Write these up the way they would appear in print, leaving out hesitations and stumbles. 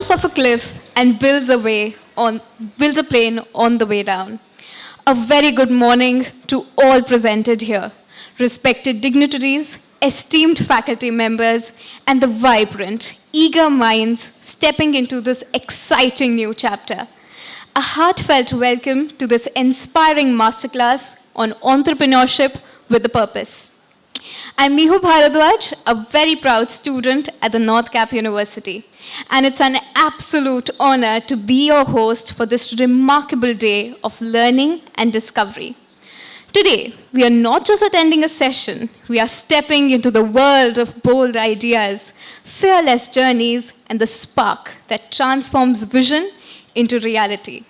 jumps off a cliff and builds a plane on the way down. A very good morning to all presented here, respected dignitaries, esteemed faculty members, and the vibrant, eager minds stepping into this exciting new chapter. A heartfelt welcome to this inspiring masterclass on entrepreneurship with a purpose. I'm Mihu Bharadwaj, a very proud student at the North Cap University, and it's an absolute honor to be your host for this remarkable day of learning and discovery. Today, we are not just attending a session, we are stepping into the world of bold ideas, fearless journeys, and the spark that transforms vision into reality.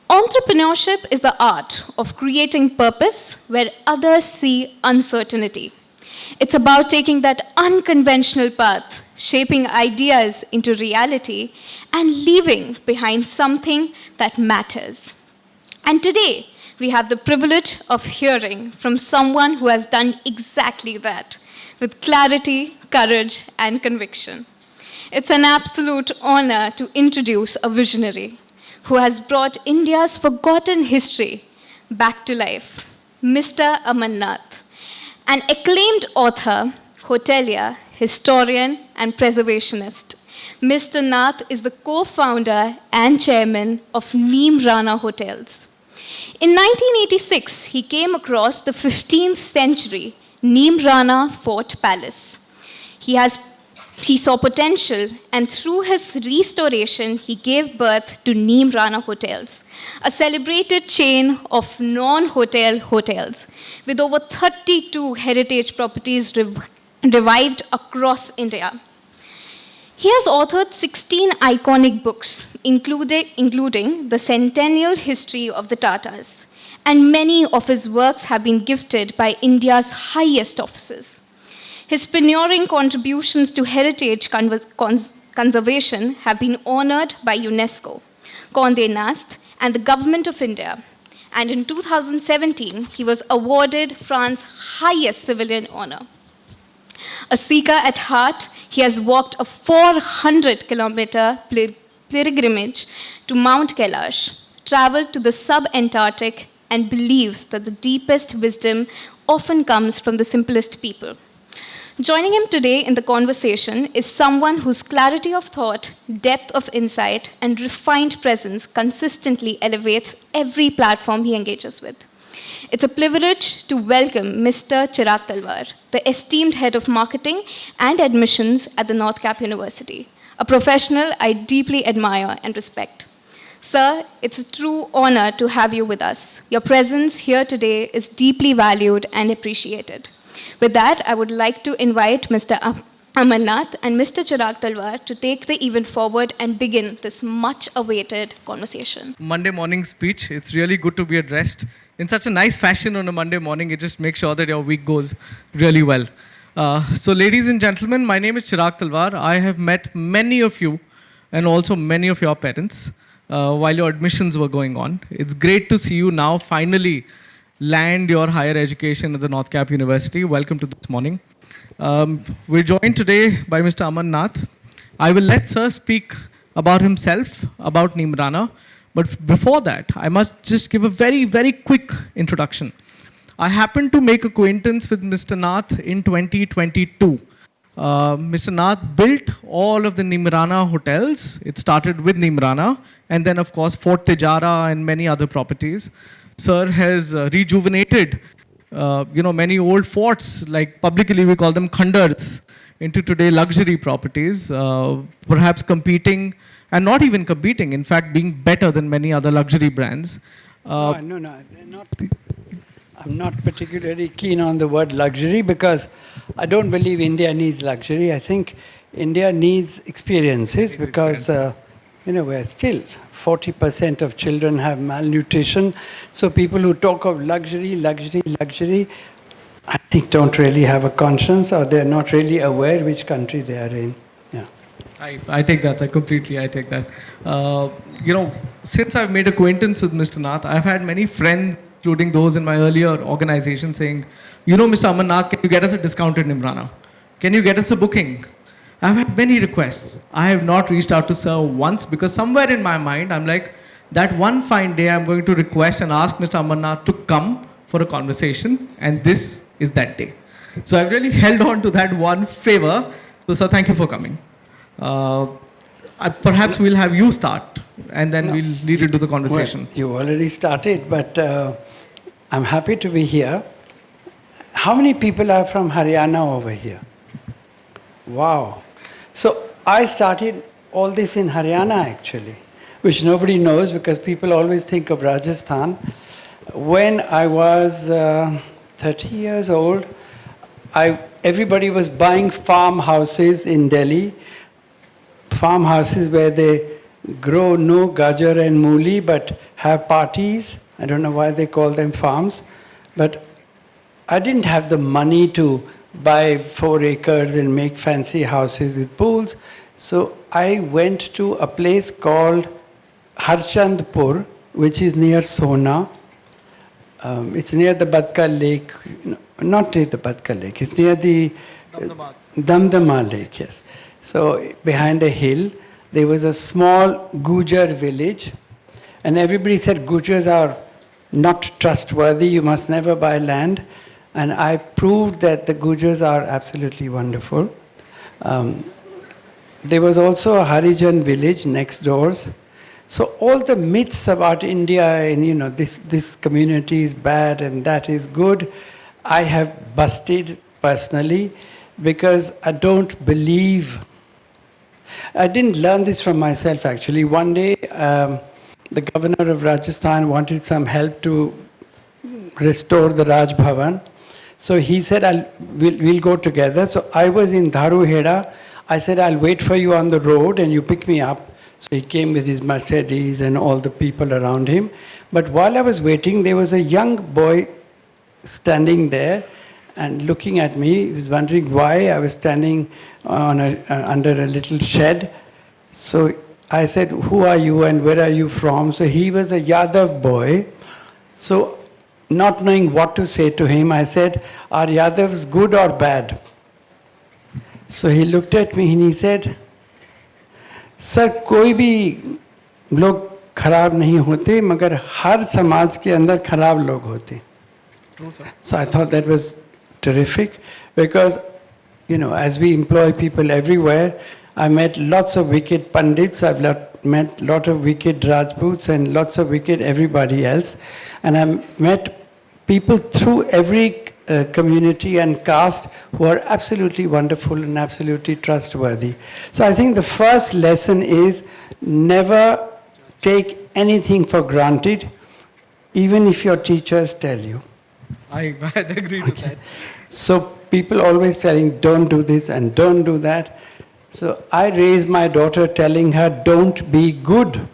Entrepreneurship is the art of creating purpose where others see uncertainty. It's about taking that unconventional path, shaping ideas into reality, and leaving behind something that matters. And today, we have the privilege of hearing from someone who has done exactly that, with clarity, courage, and conviction. It's an absolute honor to introduce a visionary who has brought India's forgotten history back to life, Mr. Aman Nath, an acclaimed author, hotelier, historian, and preservationist. Mr. Nath is the co-founder and chairman of Neemrana Hotels. In 1986, he came across the 15th century Neemrana Fort Palace. He saw potential, and through his restoration, he gave birth to Neemrana Hotels, a celebrated chain of non-hotel hotels, with over 32 heritage properties revived across India. He has authored 16 iconic books, including The Centennial History of the Tatars, and many of his works have been gifted by India's highest offices. His pioneering contributions to heritage conservation have been honored by UNESCO, Condé Nast, and the Government of India. And in 2017, he was awarded France's highest civilian honor. A seeker at heart, he has walked a 400-kilometer pilgrimage to Mount Kailash, traveled to the sub-Antarctic, and believes that the deepest wisdom often comes from the simplest people. Joining him today in the conversation is someone whose clarity of thought, depth of insight, and refined presence consistently elevates every platform he engages with. It's a privilege to welcome Mr. Chirag Talwar, the esteemed head of marketing and admissions at the North Cap University, a professional I deeply admire and respect. Sir, it's a true honor to have you with us. Your presence here today is deeply valued and appreciated. With that, I would like to invite Mr. Aman Nath and Mr. Chirag Talwar to take the event forward and begin this much-awaited conversation. Monday morning speech, it's really good to be addressed in such a nice fashion on a Monday morning. It just makes sure that your week goes really well. So ladies and gentlemen, my name is Chirag Talwar. I have met many of you and also many of your parents while your admissions were going on. It's great to see you now finally land your higher education at the North Cap University. Welcome to this morning. We're joined today by Mr. Aman Nath. I will let Sir speak about himself, about Neemrana. But before that, I must just give a very, very quick introduction. I happened to make acquaintance with Mr. Nath in 2022. Mr. Nath built all of the Neemrana hotels. It started with Neemrana, and then, of course, Fort Tejara and many other properties. Sir has rejuvenated, many old forts, like publicly we call them khandars, into today luxury properties, perhaps competing, and not even competing, in fact, being better than many other luxury brands. No, they're not. I'm not particularly keen on the word luxury because I don't believe India needs luxury. I think India needs experiences because, we're still 40% of children have malnutrition. So people who talk of luxury, I think don't really have a conscience or they're not really aware which country they are in. Yeah. I take that. I take that. Since I've made acquaintance with Mr. Nath, I've had many friends, including those in my earlier organization, saying, Mr. Aman Nath, can you get us a discount in Neemrana? Can you get us a booking? I've had many requests. I have not reached out to sir once because somewhere in my mind, I'm like, that one fine day, I'm going to request and ask Mr. Amarnath to come for a conversation, and this is that day. So I've really held on to that one favor. So, sir, thank you for coming. Perhaps we'll have you start, and then we'll lead into the conversation. Well, you already started, but I'm happy to be here. How many people are from Haryana over here? Wow. So I started all this in Haryana actually, which nobody knows because people always think of Rajasthan. When I was 30 years old, everybody was buying farmhouses in Delhi, farmhouses where they grow no gajar and mooli but have parties. I don't know why they call them farms, but I didn't have the money to buy 4 acres and make fancy houses with pools. So I went to a place called Harchandpur, which is near Sona. It's near the Badka Lake, not near the Badka Lake, it's near the Damdama Lake, yes. So behind a hill, there was a small Gujar village, and everybody said Gujars are not trustworthy, you must never buy land. And I proved that the Gujars are absolutely wonderful. There was also a Harijan village next doors. So all the myths about India and this community is bad and that is good, I have busted personally because I don't believe. I didn't learn this from myself actually. One day the governor of Rajasthan wanted some help to restore the Raj Bhavan. So he said, we'll go together. So I was in Dharuheda. I said, I'll wait for you on the road and you pick me up. So he came with his Mercedes and all the people around him. But while I was waiting, there was a young boy standing there and looking at me. He was wondering why I was standing under a little shed. So I said, who are you and where are you from? So he was a Yadav boy. So not knowing what to say to him, I said, are Yadavs good or bad? So he looked at me and he said, sir कोई भी लोग खराब नहीं होते मगर हर समाज के अंदर खराब लोग होते. True, sir. So I thought that was terrific because, as we employ people everywhere, I met lots of wicked Pandits, I've met lot of wicked Rajputs and lots of wicked everybody else. And I met people through every community and caste who are absolutely wonderful and absolutely trustworthy. So I think the first lesson is never take anything for granted, even if your teachers tell you. I'd agree to that. So people always telling, don't do this and don't do that. So I raised my daughter telling her, don't be good.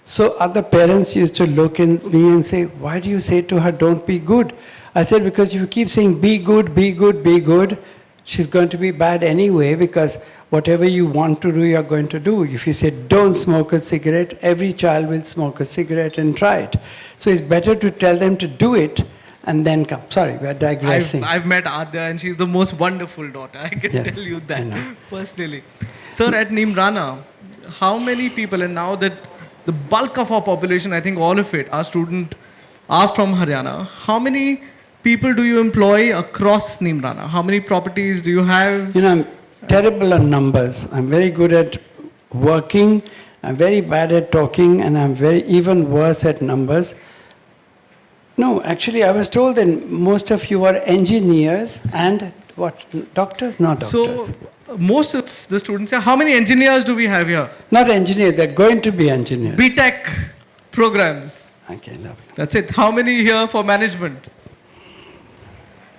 So other parents used to look at me and say, why do you say to her, don't be good? I said, because if you keep saying, be good, be good, be good, she's going to be bad anyway because whatever you want to do, you're going to do. If you say, don't smoke a cigarette, every child will smoke a cigarette and try it. So it's better to tell them to do it and then come. Sorry, we're digressing. I've met Adya and she's the most wonderful daughter. I can Yes, tell you I that know. personally. Sir, at Neemrana, how many people, and now that the bulk of our population, I think all of it, our students are from Haryana, how many people do you employ across Neemrana? How many properties do you have? I'm terrible on numbers. I'm very good at working, I'm very bad at talking, and I'm even worse at numbers. No, actually, I was told that most of you are engineers and what? Doctors? Not doctors. So, most of the students say, how many engineers do we have here? Not engineers, they're going to be engineers. B.Tech programs. Okay, lovely. That's it. How many here for management?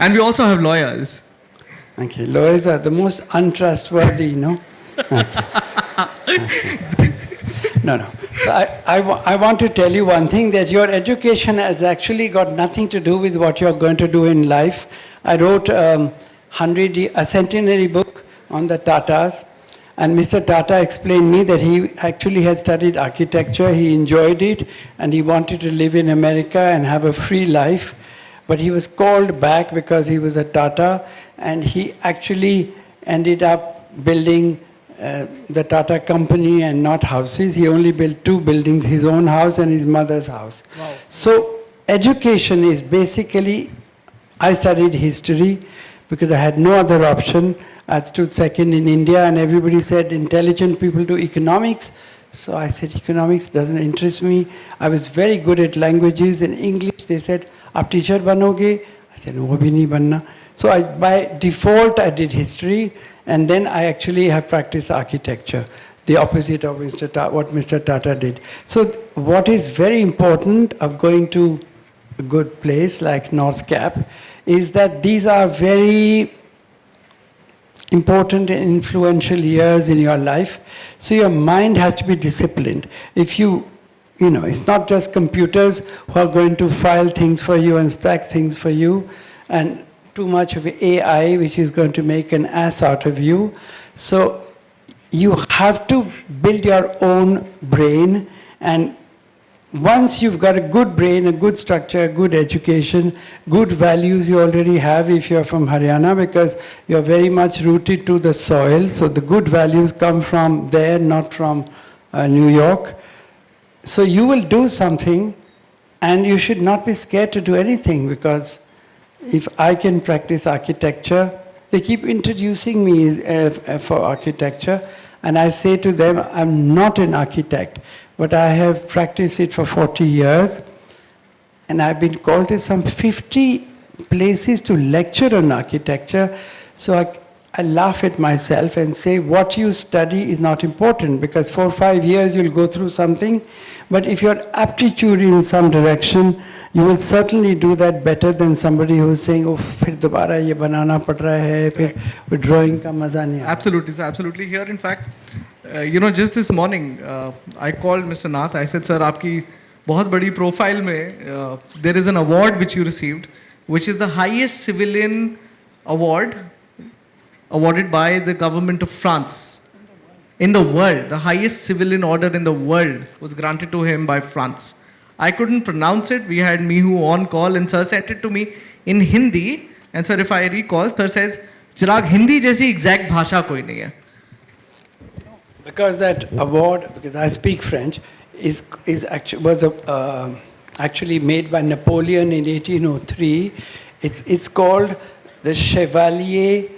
And we also have lawyers. Okay, lawyers are the most untrustworthy, Okay. No. So I want to tell you one thing, that your education has actually got nothing to do with what you're going to do in life. I wrote a centenary book on the Tatas, and Mr. Tata explained me that he actually had studied architecture, he enjoyed it, and he wanted to live in America and have a free life. But he was called back because he was a Tata, and he actually ended up building the Tata company and not houses. He only built 2 buildings, his own house and his mother's house. Wow. So education is basically, I studied history because I had no other option. I stood second in India and everybody said intelligent people do economics. So I said economics doesn't interest me. I was very good at languages. In English they said, "Aap teacher banoge?" I said, "No, bhi nahi banna." So by default I did history, and then I actually have practiced architecture, the opposite of what Mr. Tata did. So what is very important of going to a good place like North Cap is that these are very important and influential years in your life. So your mind has to be disciplined. If you know, it's not just computers who are going to file things for you and stack things for you, and too much of AI which is going to make an ass out of you. So you have to build your own brain, and once you've got a good brain, a good structure, good education, good values you already have if you're from Haryana, because you're very much rooted to the soil. So the good values come from there, not from New York. So you will do something, and you should not be scared to do anything, because if I can practice architecture, they keep introducing me for architecture, and I say to them, I'm not an architect, but I have practiced it for 40 years, and I've been called to some 50 places to lecture on architecture. So I laugh at myself and say, what you study is not important, because 4 or 5 years you'll go through something, but if your aptitude is in some direction, you will certainly do that better than somebody who's saying, oh, फिर दोबारा ये बनाना पड़ रहा है, फिर drawing का मजा नहीं आता. Absolutely, sir, absolutely. Here, in fact, you know, just this morning, I called Mr. Nath. I said, sir, आपकी बहुत बड़ी profile में, there is an award which you received, which is the highest civilian award awarded by the government of France. In the world, the highest civilian order in the world was granted to him by France. I couldn't pronounce it. We had Mihu on call, and sir sent it to me in Hindi. And sir, if I recall, sir says, "Chirag, Hindi जैसी exact भाषा कोई नहीं है." Because that award, because I speak French, was actually made by Napoleon in 1803. It's called the Chevalier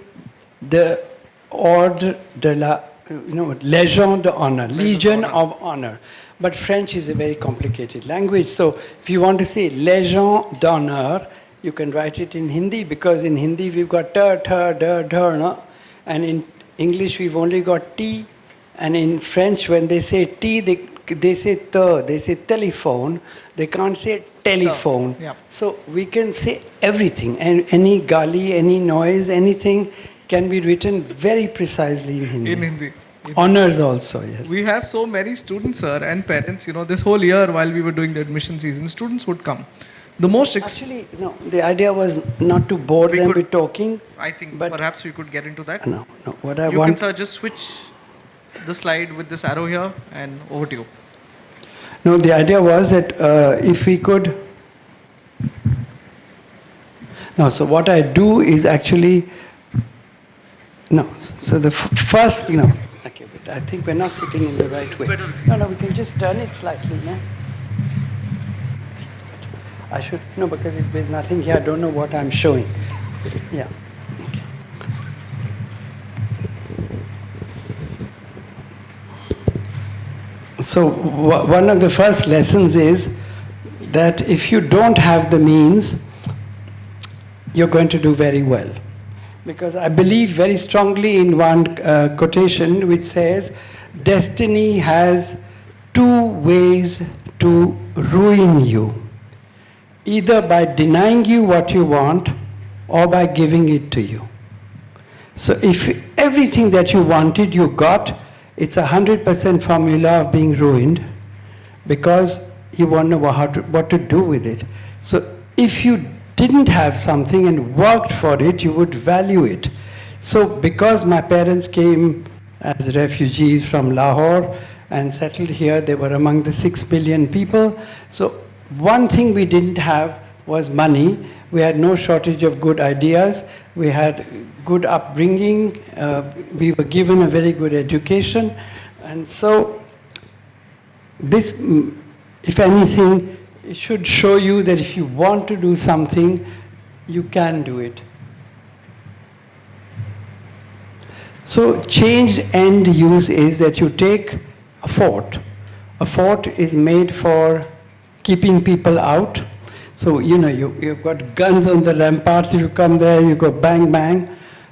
de Ordre de la, Légion d'honneur, Legion of Honor. But French is a very complicated language. So if you want to say Légion d'honneur, you can write it in Hindi, because in Hindi we've got ta, ta, da, da, no? And in English we've only got T. And in French, when they say T, they say te, they say telephone. They can't say telephone. Yeah. So we can say everything. And any gali, any noise, anything can be written very precisely in Hindi. In Hindi. Honors also, yes. We have so many students, sir, and parents. You know, this whole year while we were doing the admission season, students would come. The most Actually, no, the idea was not to bore them with talking. I think but perhaps we could get into that. No. What I You want... can, sir, just switch the slide with this arrow here, and over to you. No, the idea was that if we could... No, so what I do is actually... No, so the first... Okay, but I think we're not sitting in the right way. No, we can just turn it slightly, no? I should... No, because if there's nothing here, I don't know what I'm showing. Yeah. So one of the first lessons is that if you don't have the means, you're going to do very well. Because I believe very strongly in one quotation which says, destiny has 2 ways to ruin you. Either by denying you what you want, or by giving it to you. So if everything that you wanted you got, it's 100% formula of being ruined, because you won't know what to do with it. So if you didn't have something and worked for it, you would value it. So because my parents came as refugees from Lahore and settled here, they were among the 6 million people. So one thing we didn't have was money. We had no shortage of good ideas. We had good upbringing. We were given a very good education. And so this, if anything, it should show you that if you want to do something, you can do it. So changed end use is that you take a fort. A fort is made for keeping people out. So, you've got guns on the ramparts. If you come there, you go bang, bang.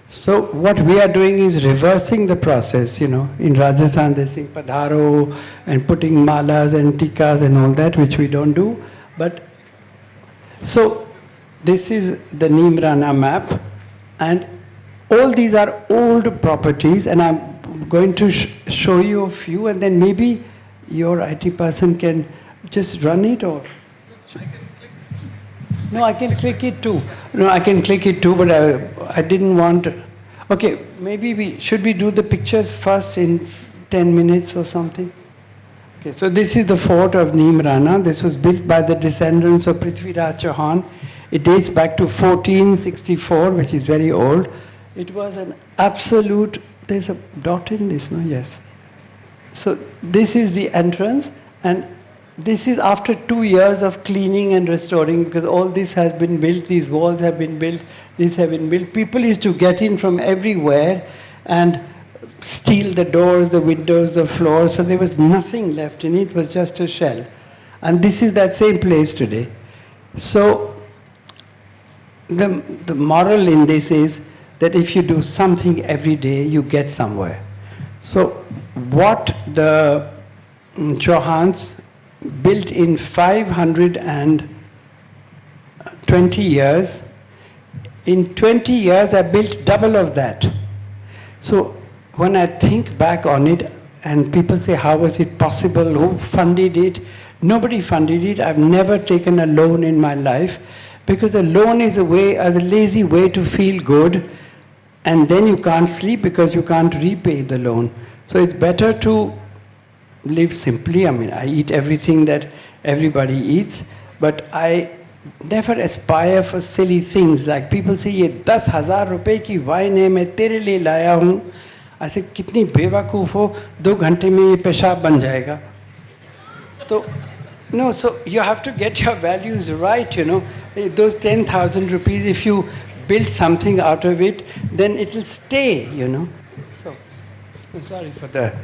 So what we are doing is reversing the process, In Rajasthan, they sing Padharo and putting malas and tikas and all that, which we don't do. But, so this is the Neemrana map. And all these are old properties, and I'm going to show you a few, and then maybe your IT person can just run it, or... No, I can click it too. No, I can click it too, but I didn't want... Okay, maybe should we do the pictures first in 10 minutes or something? Okay, so this is the fort of Neemrana. This was built by the descendants of Prithviraj Chauhan. It dates back to 1464, which is very old. It was an absolute, there's a dot in this, no? Yes. So this is the entrance, and this is after 2 years of cleaning and restoring, because all this has been built, these walls have been built, these have been built. People used to get in from everywhere and steal the doors, the windows, the floors, so there was nothing left in it, it was just a shell. And this is that same place today. So the moral in this is that if you do something every day, you get somewhere. So what the Chauhans built in 520 years, in 20 years I built double of that. So when I think back on it, and people say, how was it possible, who funded it? Nobody funded it. I've never taken a loan in my life, because a loan is a lazy way to feel good, and then you can't sleep because you can't repay the loan. So it's better to live simply. I mean, I eat everything that everybody eats, but I never aspire for silly things. Like people say, ye 10,000 rupees ki wine hai, main tere liye laya hoon. I say, kitni bewakoof ho, 2 ghante mein ye peshab ban jayega. So, no, so you have to get your values right, Those 10,000 rupees, if you build something out of it, then it will stay, So, I'm sorry for that.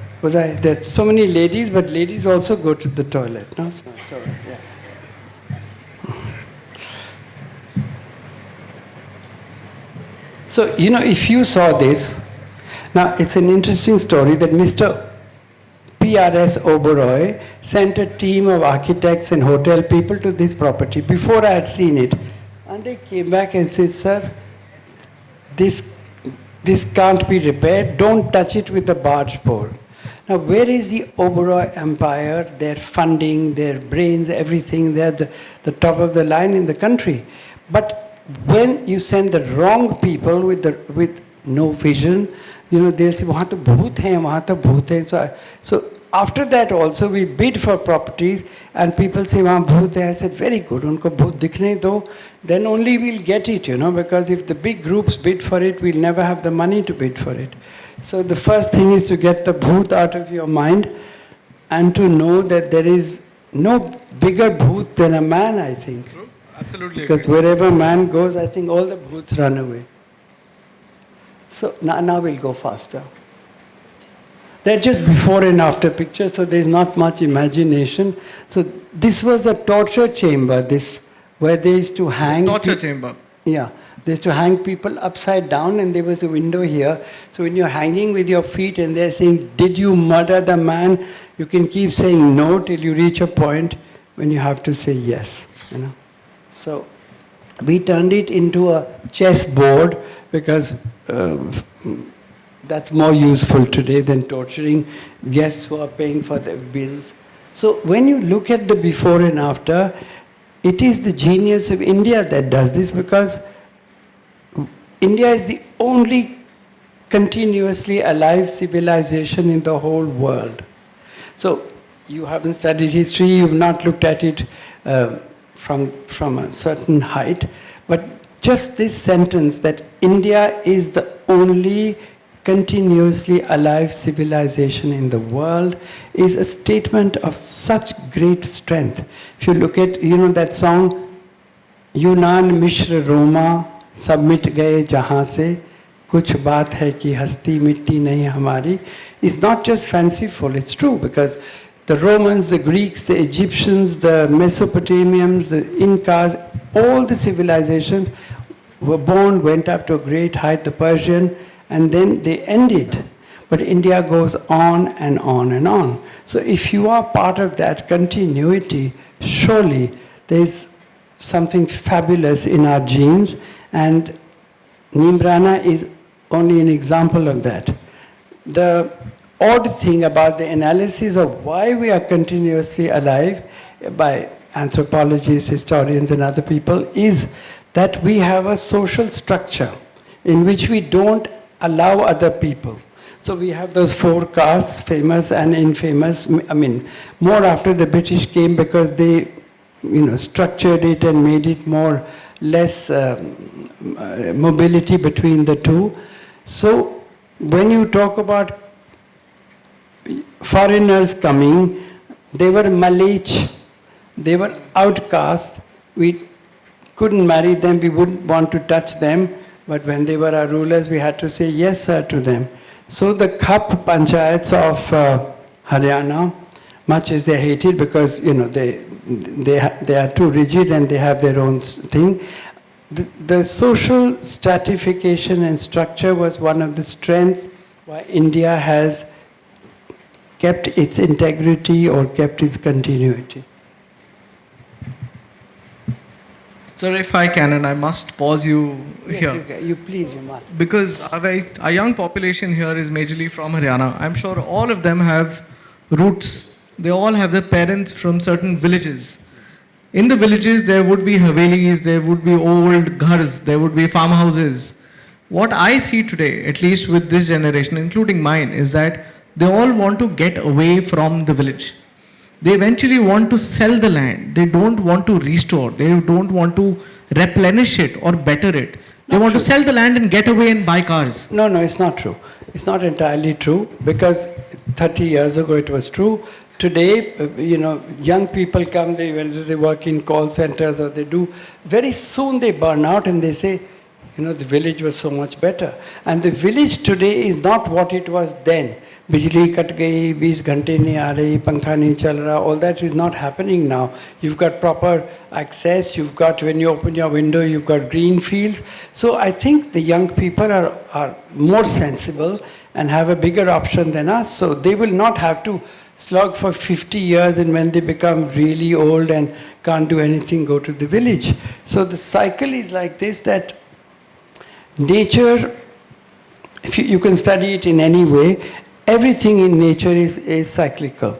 There's so many ladies, but ladies also go to the toilet, no? So, yeah. So, if you saw this, now it's an interesting story that Mr. PRS Oberoi sent a team of architects and hotel people to this property before I had seen it. And they came back and said, sir, this can't be repaired, don't touch it with the barge pole. Now, where is the Oberoi empire, their funding, their brains, everything? They're the top of the line in the country. But when you send the wrong people with no vision, they'll say, wahan to bhoot hai, wahan to bhoot hai. So after that also we bid for properties, and people say, wahan bhoot hai. I said, very good, unko bhoot dikhne do, then only we'll get it, because if the big groups bid for it, we'll never have the money to bid for it. So the first thing is to get the bhoot out of your mind, and to know that there is no bigger bhoot than a man, I think. True. Absolutely. Because wherever man goes, I think all the bhoots run away. So now we'll go faster. They're just before and after pictures, so there's not much imagination. So this was the torture chamber, where they used to hang... Torture chamber. Yeah. They used to hang people upside down, and there was a window here. So when you're hanging with your feet and they're saying, did you murder the man? You can keep saying no till you reach a point when you have to say yes. So we turned it into a chess board, because that's more useful today than torturing guests who are paying for their bills. So when you look at the before and after, it is the genius of India that does this, because India is the only continuously alive civilization in the whole world. So you haven't studied history, you've not looked at it from a certain height, but just this sentence that India is the only continuously alive civilization in the world is a statement of such great strength. If you look at, that song, यूनान मिश्र रोमा सब मिट गए जहाँ से कुछ बात है कि हस्ती मिट्टी नहीं हमारी is not just fanciful, it's true, because the Romans, the Greeks, the Egyptians, the Mesopotamians, the Incas, all the civilizations were born, went up to a great height, the Persian, and then they ended. But India goes on and on and on. So if you are part of that continuity, surely there's something fabulous in our genes, and Neemrana is only an example of that. The odd thing about the analysis of why we are continuously alive by anthropologists, historians, and other people is that we have a social structure in which we don't allow other people. So we have those four castes, famous and infamous. I mean, more after the British came because they, structured it and made it less mobility between the two. So when you talk about foreigners coming, they were Malach, they were outcasts. We couldn't marry them, we wouldn't want to touch them, but when they were our rulers, we had to say yes, sir, to them. So the Khap Panchayats of Haryana, much as they hated because they are too rigid and they have their own thing. The social stratification and structure was one of the strengths why India has kept its integrity or kept its continuity. Sir, if I can, and I must pause you here. Yes, you must. Because our young population here is majorly from Haryana. I'm sure all of them have roots. They all have their parents from certain villages. In the villages, there would be havelis, there would be old ghars, there would be farmhouses. What I see today, at least with this generation, including mine, is that they all want to get away from the village. They eventually want to sell the land. They don't want to restore. They don't want to replenish it or better it. They want to sell the land and get away and buy cars. No, it's not true. It's not entirely true, because 30 years ago it was true. Today, young people come, whether they work in call centers or they do, very soon they burn out and they say, the village was so much better. And the village today is not what it was then. Bijli kat gayi, 20 ghante nahi aa rahi, pankha nahi chal raha, all that is not happening now. You've got proper access, when you open your window, you've got green fields. So I think the young people are more sensible and have a bigger option than us. So they will not have to slog for 50 years, and when they become really old and can't do anything, go to the village. So the cycle is like this, that nature, if you can study it in any way, everything in nature is cyclical.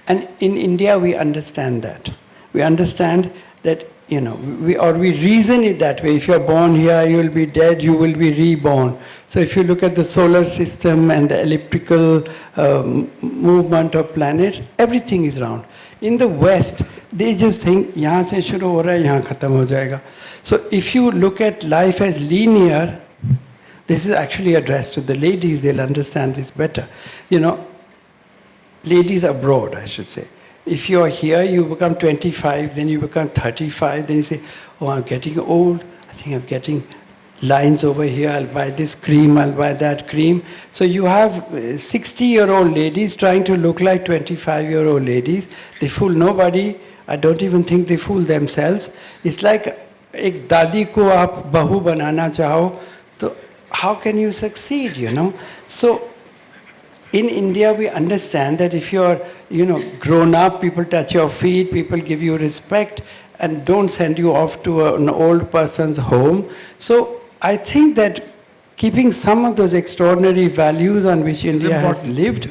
And in India, we understand that. We understand that, we reason it that way. If you're born here, you will be dead, you will be reborn. So if you look at the solar system and the elliptical movement of planets, everything is round. In the West, they just think, yahan se shuru ho raha hai, yahan khatam ho jayega. So if you look at life as linear, this is actually addressed to the ladies, they'll understand this better. Ladies abroad, I should say. If you're here, you become 25, then you become 35, then you say, oh, I'm getting old, I think I'm getting lines over here, I'll buy this cream, I'll buy that cream. So you have 60-year-old ladies trying to look like 25-year-old ladies. They fool nobody. I don't even think they fool themselves. It's like ek dadi ko aap bahu banana chaho, to how can you succeed, So in India, we understand that if you're, grown up, people touch your feet, people give you respect, and don't send you off to an old person's home. So I think that keeping some of those extraordinary values on which India has lived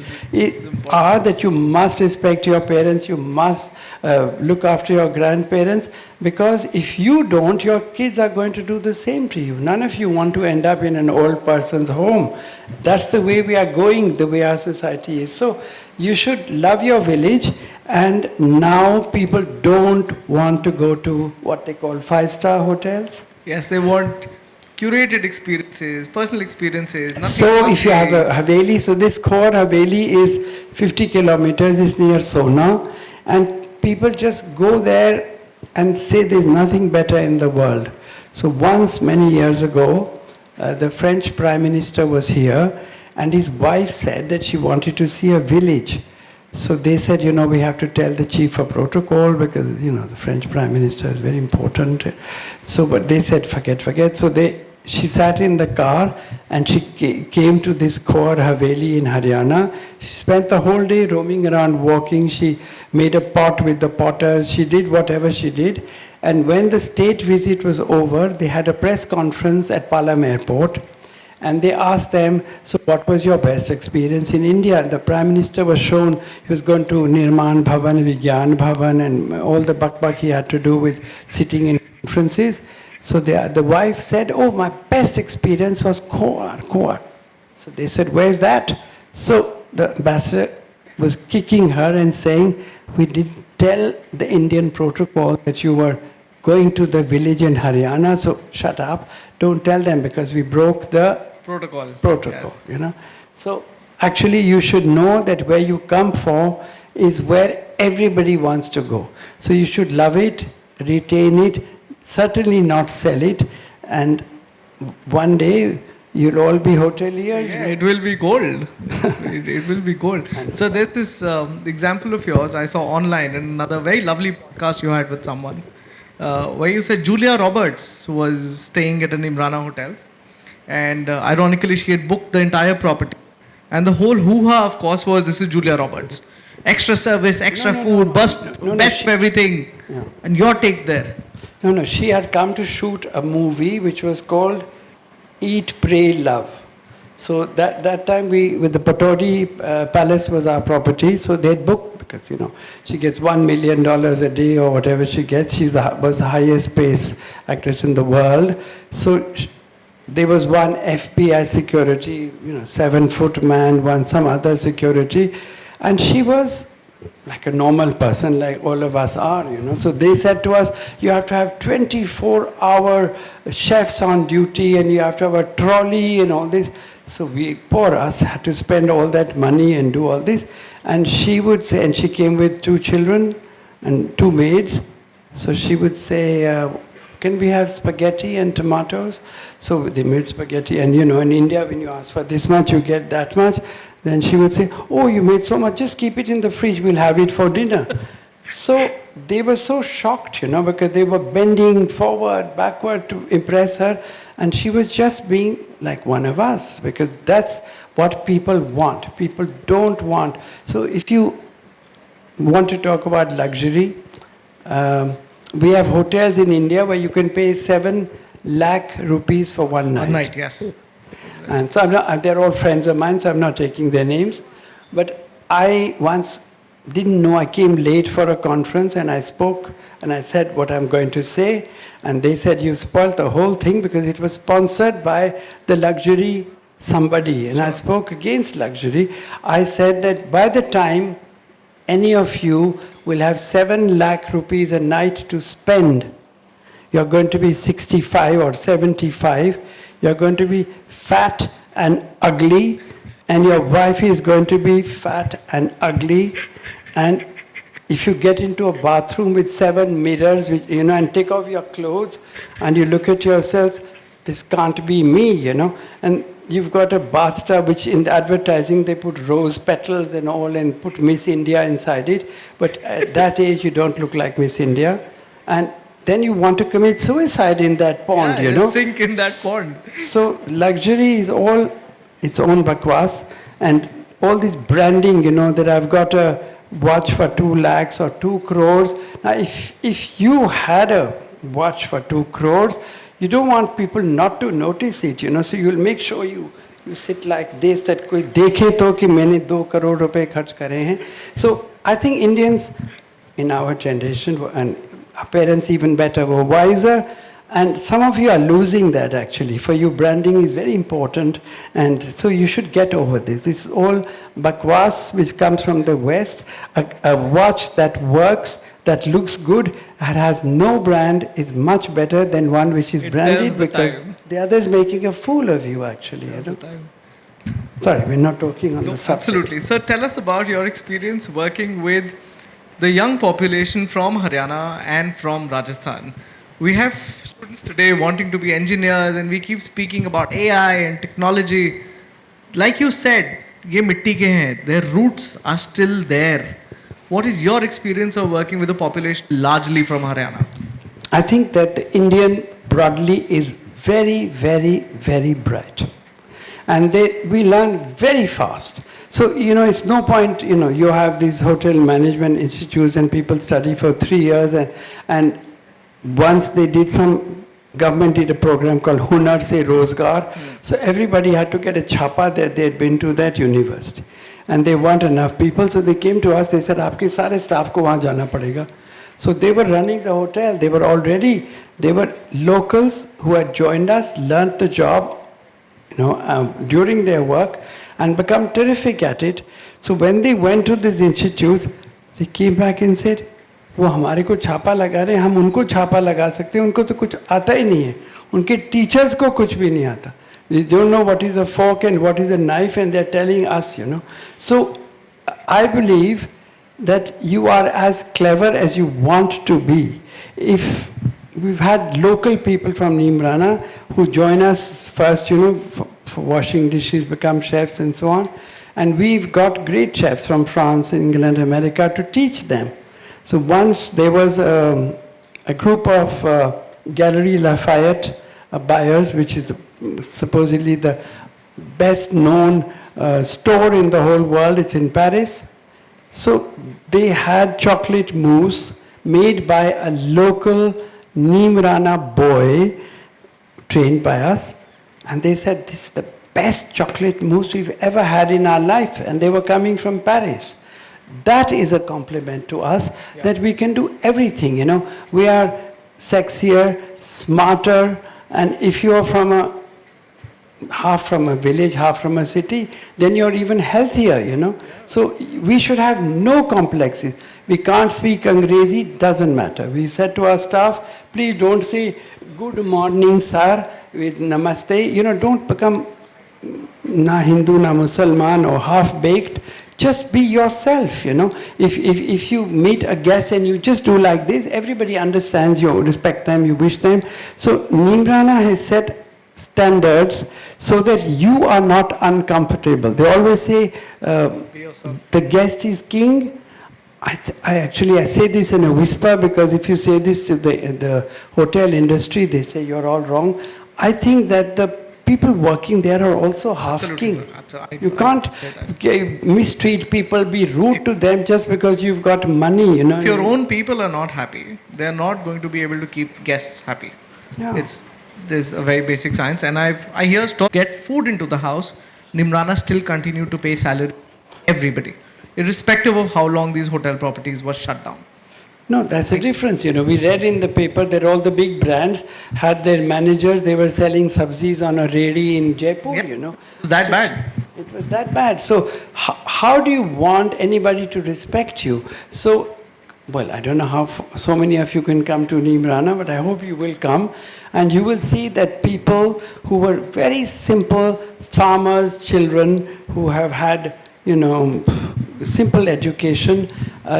are that you must respect your parents, you must look after your grandparents, because if you don't, your kids are going to do the same to you. None of you want to end up in an old person's home. That's the way we are going, the way our society is. So, you should love your village, and now people don't want to go to what they call five-star hotels. Yes, they want curated experiences, personal experiences. Nothing So if you have fancy. a Haveli, so this core Haveli is 50 kilometers, is near Sona, and people just go there and say there's nothing better in the world. So once, many years ago, the French Prime Minister was here, and his wife said that she wanted to see a village. So they said, we have to tell the chief of protocol because, the French Prime Minister is very important. So, but they said, forget. So she sat in the car and she came to this Kaur Haveli in Haryana. She spent the whole day roaming around, walking. She made a pot with the potters. She did whatever she did. And when the state visit was over, they had a press conference at Palam Airport. And they asked them, so what was your best experience in India? And the Prime Minister was shown, he was going to Nirman Bhavan, Vigyan Bhavan, and all the buck he had to do with sitting in conferences. So the wife said, oh, my best experience was Kaur. So they said, where's that? So the ambassador was kicking her and saying, we didn't tell the Indian protocol that you were going to the village in Haryana, so shut up. Don't tell them because we broke the Protocol. Yes. So actually you should know that where you come for is where everybody wants to go. So you should love it, retain it, certainly not sell it, and one day you'll all be hoteliers. Yeah, it will be gold. it will be gold. So there's this example of yours I saw online in another very lovely podcast you had with someone, where you said Julia Roberts was staying at a Neemrana hotel, and ironically she had booked the entire property, and the whole hoo-ha of course was, this is Julia Roberts, extra service, extra food, best everything, and your take there. No, she had come to shoot a movie which was called Eat, Pray, Love. So that time with the Patodi Palace was our property, so they'd booked because, she gets $1 million a day or whatever she gets. She was the highest paid actress in the world. So there was one FBI security, 7-foot man, some other security, and she was like a normal person, like all of us are, So they said to us, you have to have 24-hour chefs on duty, and you have to have a trolley and all this. So we, poor us, had to spend all that money and do all this. And she would say, and she came with 2 children and 2 maids. So she would say, can we have spaghetti and tomatoes? So they made spaghetti, and in India, when you ask for this much, you get that much. Then she would say, oh, you made so much, just keep it in the fridge, we'll have it for dinner. So they were so shocked, because they were bending forward, backward to impress her, and she was just being like one of us, because that's what people want. People don't want. So if you want to talk about luxury, we have hotels in India where you can pay 7 lakh rupees for one night. One night, yes. And so they're all friends of mine, so I'm not taking their names. But I once didn't know, I came late for a conference and I spoke and I said what I'm going to say. And they said, you spoiled the whole thing because it was sponsored by the luxury somebody. And I spoke against luxury. I said that by the time any of you will have 7 lakh rupees a night to spend, you're going to be 65 or 75. You're going to be fat and ugly, and your wife is going to be fat and ugly. And if you get into a bathroom with 7 mirrors, which, and take off your clothes, and you look at yourselves, this can't be me, And you've got a bathtub, which in the advertising they put rose petals and all, and put Miss India inside it. But at that age, you don't look like Miss India. And then you want to commit suicide in that pond, Sink in that pond. So luxury is all its own bakwas, and all this branding, that I've got a watch for 2 lakhs or 2 crores. Now, if you had a watch for 2 crores, you don't want people not to notice it, So you'll make sure you sit like this, that koi dekhe to ki maine 2 crore rupees kharch kare hain. So I think Indians in our generation, and our parents even better, were wiser. And some of you are losing that actually. For you, branding is very important, and so you should get over this. This is all bakwas which comes from the West. A watch that works, that looks good, and has no brand is much better than one which is branded, because the other is making a fool of you actually. You know? Sorry, we're not talking on the subject. Absolutely. So tell us about your experience working with the young population from Haryana and from Rajasthan. We have students today wanting to be engineers, and we keep speaking about AI and technology. Like you said, ye mitti ke hain. Their roots are still there. What is your experience of working with the population largely from Haryana? I think that the Indian broadly is very, very, very bright. And we learn very fast. So, it's no point, you have these hotel management institutes and people study for 3 years, and once they government did a program called Hunar Se Rozgar. So everybody had to get a chapa that they had been to that university. And they weren't enough people, so they came to us, they said, aapke sare staff ko wahan jana padega. So they were running the hotel, they were locals who had joined us, learnt the job, during their work, and become terrific at it. So when they went to these institutes, they came back and said, वो हमारे को छापा लगा रहे हैं, हम उनको छापा लगा सकते हैं, उनको तो कुछ आता ही नहीं है, उनके टीचर्स को कुछ भी नहीं आता. They don't know what is a fork and what is a knife, and they're telling us, So I believe that you are as clever as you want to be. If we've had local people from Neemrana who join us first, for washing dishes, become chefs and so on. And we've got great chefs from France, England, America to teach them. So once there was a group of Gallery Lafayette buyers, which is supposedly the best known store in the whole world. It's in Paris. So they had chocolate mousse made by a local Neemrana boy trained by us. And they said, this is the best chocolate mousse we've ever had in our life. And they were coming from Paris. That is a compliment to us, yes, that we can do everything, We are sexier, smarter, and if you are half from a village, half from a city, then you're even healthier, So we should have no complexes. We can't speak Angrezi, doesn't matter. We said to our staff, please don't say good morning, sir, with namaste. Don't become na Hindu, na Mussalman, or half-baked. Just be yourself, If you meet a guest and you just do like this, everybody understands you, respect them, you wish them. So Neemrana has set standards so that you are not uncomfortable. They always say the guest is king. I say this in a whisper, because if you say this to the hotel industry, they say you're all wrong. I think that the people working there are also half king. You can't mistreat people, be rude to them just because you've got money, If your own people are not happy, they're not going to be able to keep guests happy. Yeah. There's a very basic science, and I hear stop get food into the house. Neemrana still continue to pay salary everybody, irrespective of how long these hotel properties were shut down. No, that's a difference. We read in the paper that all the big brands had their managers, they were selling sabzis on a ready in Jaipur, Yep. It was that bad. It was that bad. So how do you want anybody to respect you? So, well, I don't know how so many of you can come to Neemrana, but I hope you will come. And you will see that people who were very simple farmers, children who have had, simple education,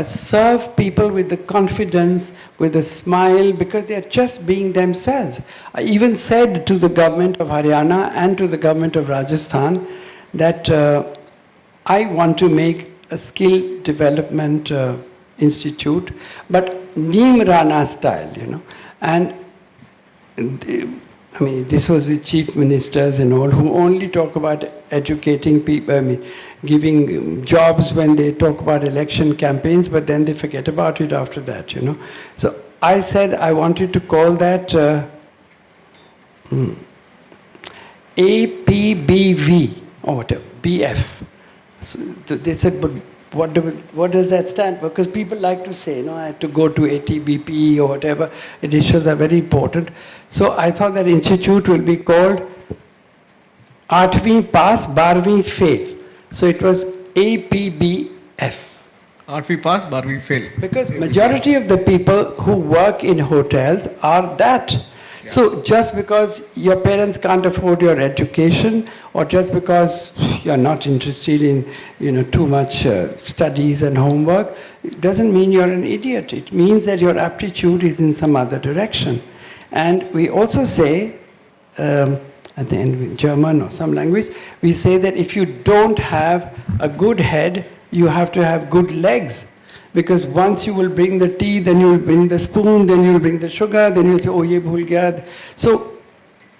serve people with the confidence, with a smile, because they are just being themselves. I even said to the government of Haryana and to the government of Rajasthan that I want to make a skill development institute, but Neemrana style, And this was the chief ministers and all who only talk about educating people, giving jobs when they talk about election campaigns, but then they forget about it after that, So I said I wanted to call that APBV or whatever, BF. So they said, but what does that stand for? Because people like to say, I had to go to ATBP or whatever. Editions are very important. So I thought that institute will be called 8वीं pass, 12वीं fail. So it was APBF. 8वीं pass, 12वीं fail. Because majority of the people who work in hotels are that. Yeah. So just because your parents can't afford your education, or just because you're not interested in too much studies and homework, it doesn't mean you're an idiot. It means that your aptitude is in some other direction. And we also say, at the end in German or some language, we say that if you don't have a good head, you have to have good legs. Because once you will bring the tea, then you will bring the spoon, then you will bring the sugar, then you'll say, oh, ye bhul gaya. So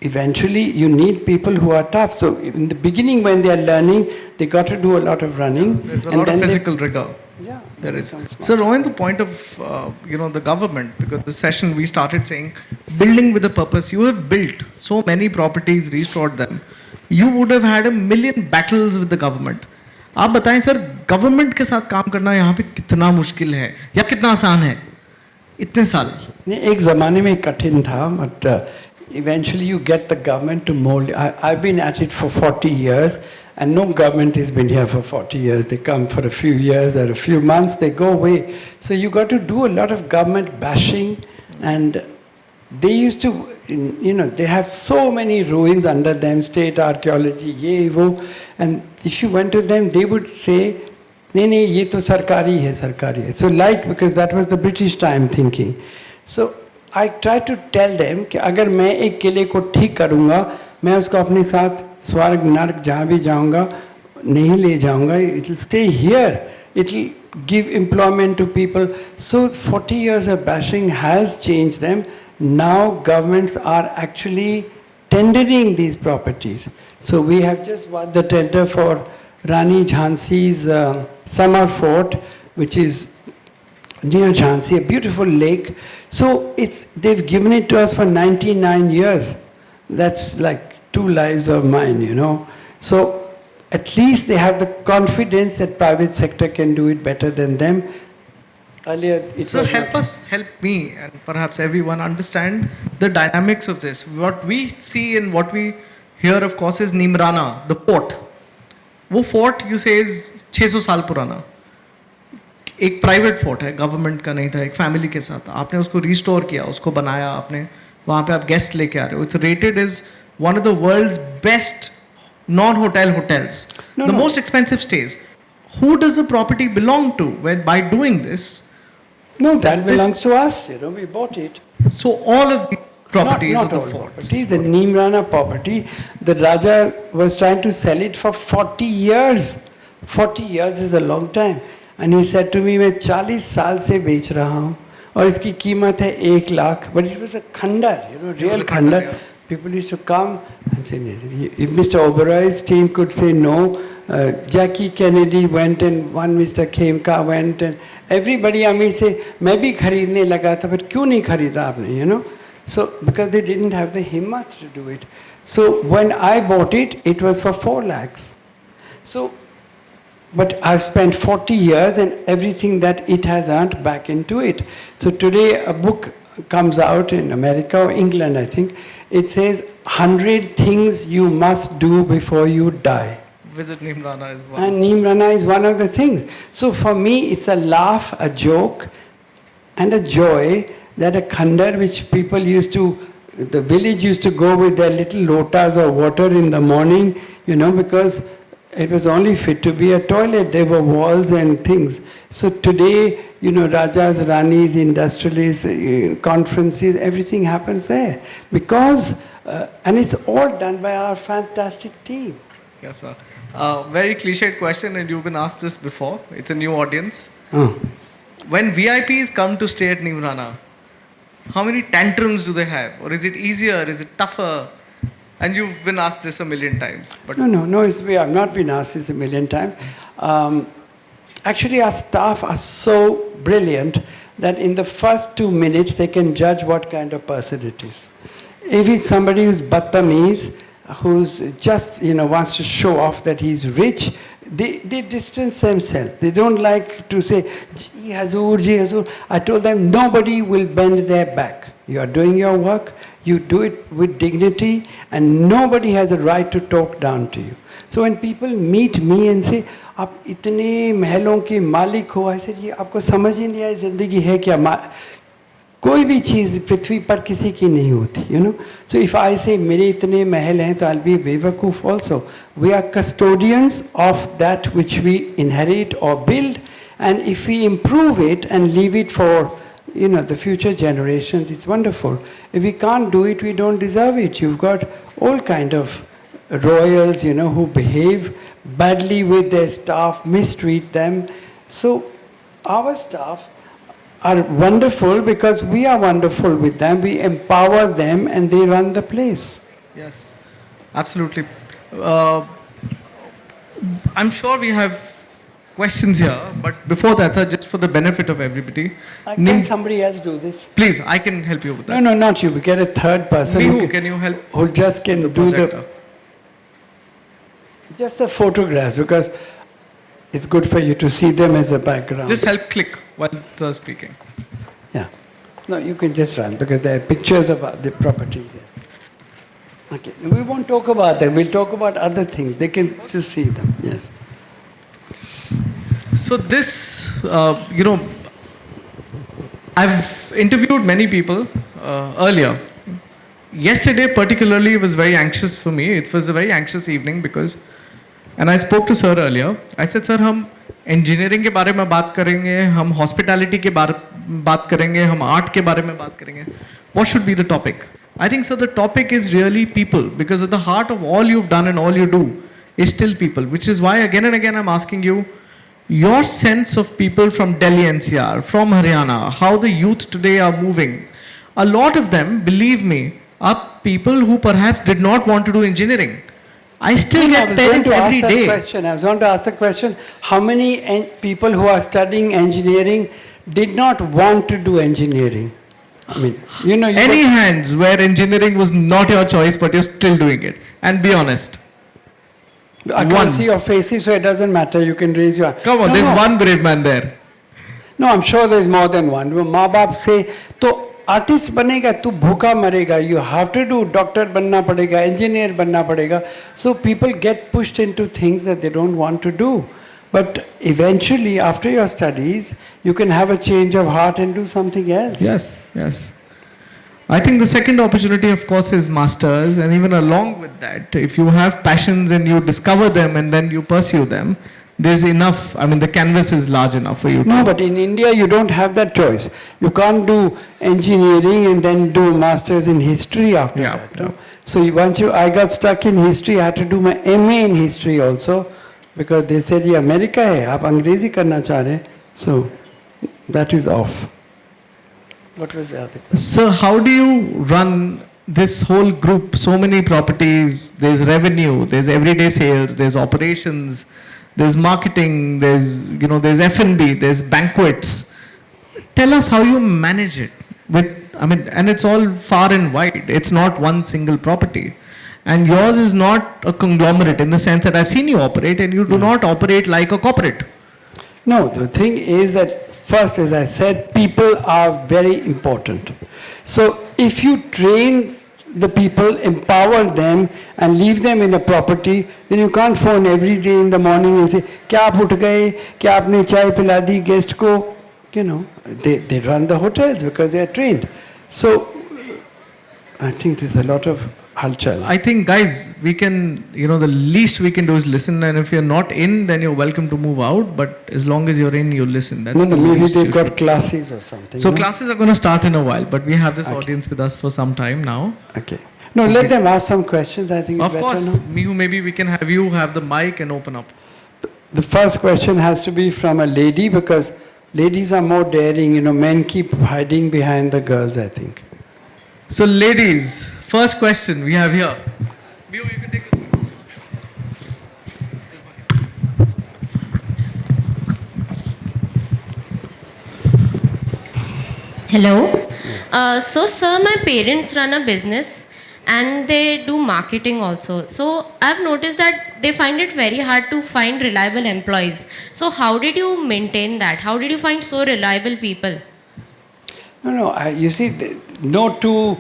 eventually you need people who are tough. So in the beginning when they are learning, they got to do a lot of running. There's a lot of physical rigor. Yeah. There is. So on the point of, the government, because the session we started saying, building with a purpose, you have built so many properties, restored them. You would have had a million battles with the government. आप बताएं sir, government के साथ काम करना यहाँ पे कितना मुश्किल है या कितना आसान है इतने साल? नहीं, एक ज़माने में कठिन था, but eventually you get the government to mold. I've been at it for 40 years, and no government has been here for 40 years. They come for a few years or a few months, they go away. So you got to do a lot of government bashing, and they used to, they have so many ruins under them, state archaeology, ye, wo, and if you went to them, they would say, nahi, ye to sarkari hai. So because that was the British time thinking. So I try to tell them कि अगर मैं एक किले को ठीक करूँगा, मैं उसको अपने साथ स्वर्ग नर्क जहाँ भी जाऊँगा नहीं ले जाऊँगा. It will stay here. It will give employment to people. So 40 years of bashing has changed them. Now governments are actually tendering these properties. So we have just won the tender for Rani Jhansi's summer fort, which is near Jhansi, a beautiful lake. So they've given it to us for 99 years. That's like 2 lives of mine, So at least they have the confidence that private sector can do it better than them. Earlier, so help me and perhaps everyone understand the dynamics of this. What we see and what we hear, of course, is Neemrana, the fort. वो fort you say is 600 साल पुराना. एक private fort है, government का नहीं था, एक family के साथ था. आपने उसको रिस्टोर किया, उसको बनाया आपने, वहाँ पे आप गेस्ट लेके आ रहे हो. It's rated is one of the world's best non hotel hotels, the most expensive stage. Who does the property belong to? When by doing this? No, that belongs to us. We bought it. So all of the properties not of the all forts. Properties, the Neemrana property, the Raja was trying to sell it for 40 years. 40 years is a long time. And he said to me, मैं 40 साल से बेच रहा हूँ और इसकी कीमत है 1 lakh. But it was a khandar, real khandar. Yeah. People used to come and say, if Mr. Oberoi's team could say no, Jackie Kennedy went and one Mr. Khemka went and everybody I say, मैं भी खरीदने लगा था, but क्यों नहीं खरीदा आपने, So, because they didn't have the himmat to do it. So, when I bought it, it was for 4 lakhs. So, but I've spent 40 years and everything that it has earned back into it. So today a book comes out in America or England, I think. It says 100 things you must do before you die. Visit Neemrana is one. And Neemrana is one of the things. So for me, it's a laugh, a joke, and a joy that a khandar which people the village used to go with their little lotas of water in the morning, because it was only fit to be a toilet. There were walls and things. So today, Rajas, Ranis, industrialists, conferences, everything happens there. Because, and it's all done by our fantastic team. Yes, sir. Very cliched question, and you've been asked this before. It's a new audience. When VIPs come to stay at Neemrana, how many tantrums do they have? Or is it easier? Is it tougher? And you've been asked this a million times. But No, I've not been asked this a million times. Actually, our staff are so brilliant that in the first 2 minutes, they can judge what kind of person it is. If it's somebody who's battamiz, who's just, wants to show off that he's rich, they distance themselves. They don't like to say, Ji Hazur, Ji Hazur. I told them, nobody will bend their back. You are doing your work, you do it with dignity, and nobody has a right to talk down to you. So when people meet me and say, आप इतने महलों के मालिक हो, I said, ये आपको समझ ही नहीं आया ज़िंदगी है क्या? कोई भी चीज़ पृथ्वी पर किसी की नहीं होती, So if I say मेरे इतने महल हैं, तो I'll be बेवकूफ़ also. We are custodians of that which we inherit or build, and if we improve it and leave it for, the future generations, it's wonderful. If we can't do it, we don't deserve it. You've got all kind of royals, who behave badly with their staff, mistreat them. So our staff are wonderful because we are wonderful with them. We empower them and they run the place. Yes, absolutely. I'm sure we have questions here, but before that, sir, just for the benefit of everybody. Can somebody else do this? Please, I can help you with that. No, not you. We get a third person. Can you help? Who just can do projector? Just the photographs, because it's good for you to see them as a background. Just help click while sir speaking. Yeah. No, you can just run because there are pictures of the properties. Okay. We won't talk about them. We'll talk about other things. They can just see them. Yes. So this, I've interviewed many people earlier. Yesterday particularly was very anxious for me. It was a very anxious evening because, and I spoke to sir earlier. I said, sir, हम engineering के बारे में बात करेंगे, हम hospitality के बात करेंगे, हम art के बारे में बात करेंगे. What should be the topic? I think so. The topic is really people, because at the heart of all you've done and all you do is still people, which is why again and again I'm asking you your sense of people from Delhi NCR, from Haryana, how the youth today are moving. A lot of them, believe me, are people who perhaps did not want to do engineering. I still get parents every day. I was going to ask the question, how many people who are studying engineering did not want to do engineering? I mean, any hands where engineering was not your choice, but you're still doing it? And be honest. I can't see your faces, so it doesn't matter. You can raise your hand. Come on, there's one brave man there. No, I'm sure there's more than one. माँ बाप से तो artist बनेगा तू भूखा मरेगा. You have to do doctor बनना पड़ेगा, engineer बनना पड़ेगा. So people get pushed into things that they don't want to do. But eventually, after your studies, you can have a change of heart and do something else. Yes, yes. I think the second opportunity, of course, is masters, and even along with that, if you have passions and you discover them and then you pursue them, there's enough. I mean, the canvas is large enough for you. No, but in India, you don't have that choice. You can't do engineering and then do masters in history after that. Yeah. No? So I got stuck in history. I had to do my MA in history also, because they said, "ये America है, आप अंग्रेजी करना चाह रहे हैं." So that is off. What was the other question? So how do you run this whole group? So many properties, there's revenue, there's everyday sales, there's operations, there's marketing, there's F&B, there's banquets. Tell us how you manage it and it's all far and wide. It's not one single property. And yours is not a conglomerate in the sense that I've seen you operate, and you do not operate like a corporate. No, the thing is that first, as I said, people are very important. So if you train the people, empower them and leave them in a property, then you can't phone every day in the morning and say, "Kya aap uth gaye? Kya aapne chai pila di guest ko?" They run the hotels because they are trained. So I think there's a lot of halchal. I think, guys, we can, the least we can do is listen, and if you're not in, then you're welcome to move out, but as long as you're in, you listen. That's the maybe least they've got classes or something. So classes are going to start in a while, but we have this audience with us for some time now. Okay. No, let them ask some questions. I think it's of course, better now. Maybe we can have you have the mic and open up. The first question has to be from a lady, because ladies are more daring. Men keep hiding behind the girls, I think. So ladies, first question we have here. You can take this. Hello. So, sir, my parents run a business, and they do marketing also. So I've noticed that they find it very hard to find reliable employees. So how did you maintain that? How did you find so reliable people? No, you see, no two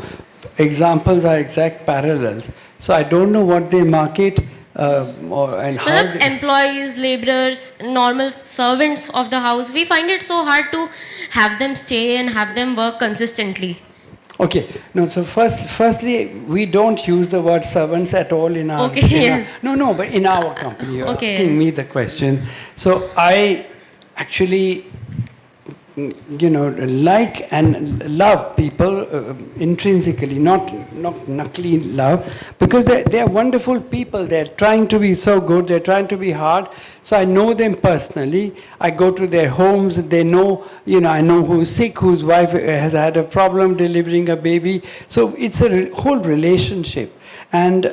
examples are exact parallels. So I don't know what they market and how Matlab, they... employees, laborers, normal servants of the house, we find it so hard to have them stay and have them work consistently. Okay, no, so firstly, we don't use the word servants at all in our... Okay, yes. No, but in our company, you're Okay. asking me the question. So I actually, like and love people intrinsically, not knuckly love, because they're wonderful people. They're trying to be so good. They're trying to be hard. So I know them personally. I go to their homes. They know, I know who's sick, whose wife has had a problem delivering a baby. So it's a whole relationship. And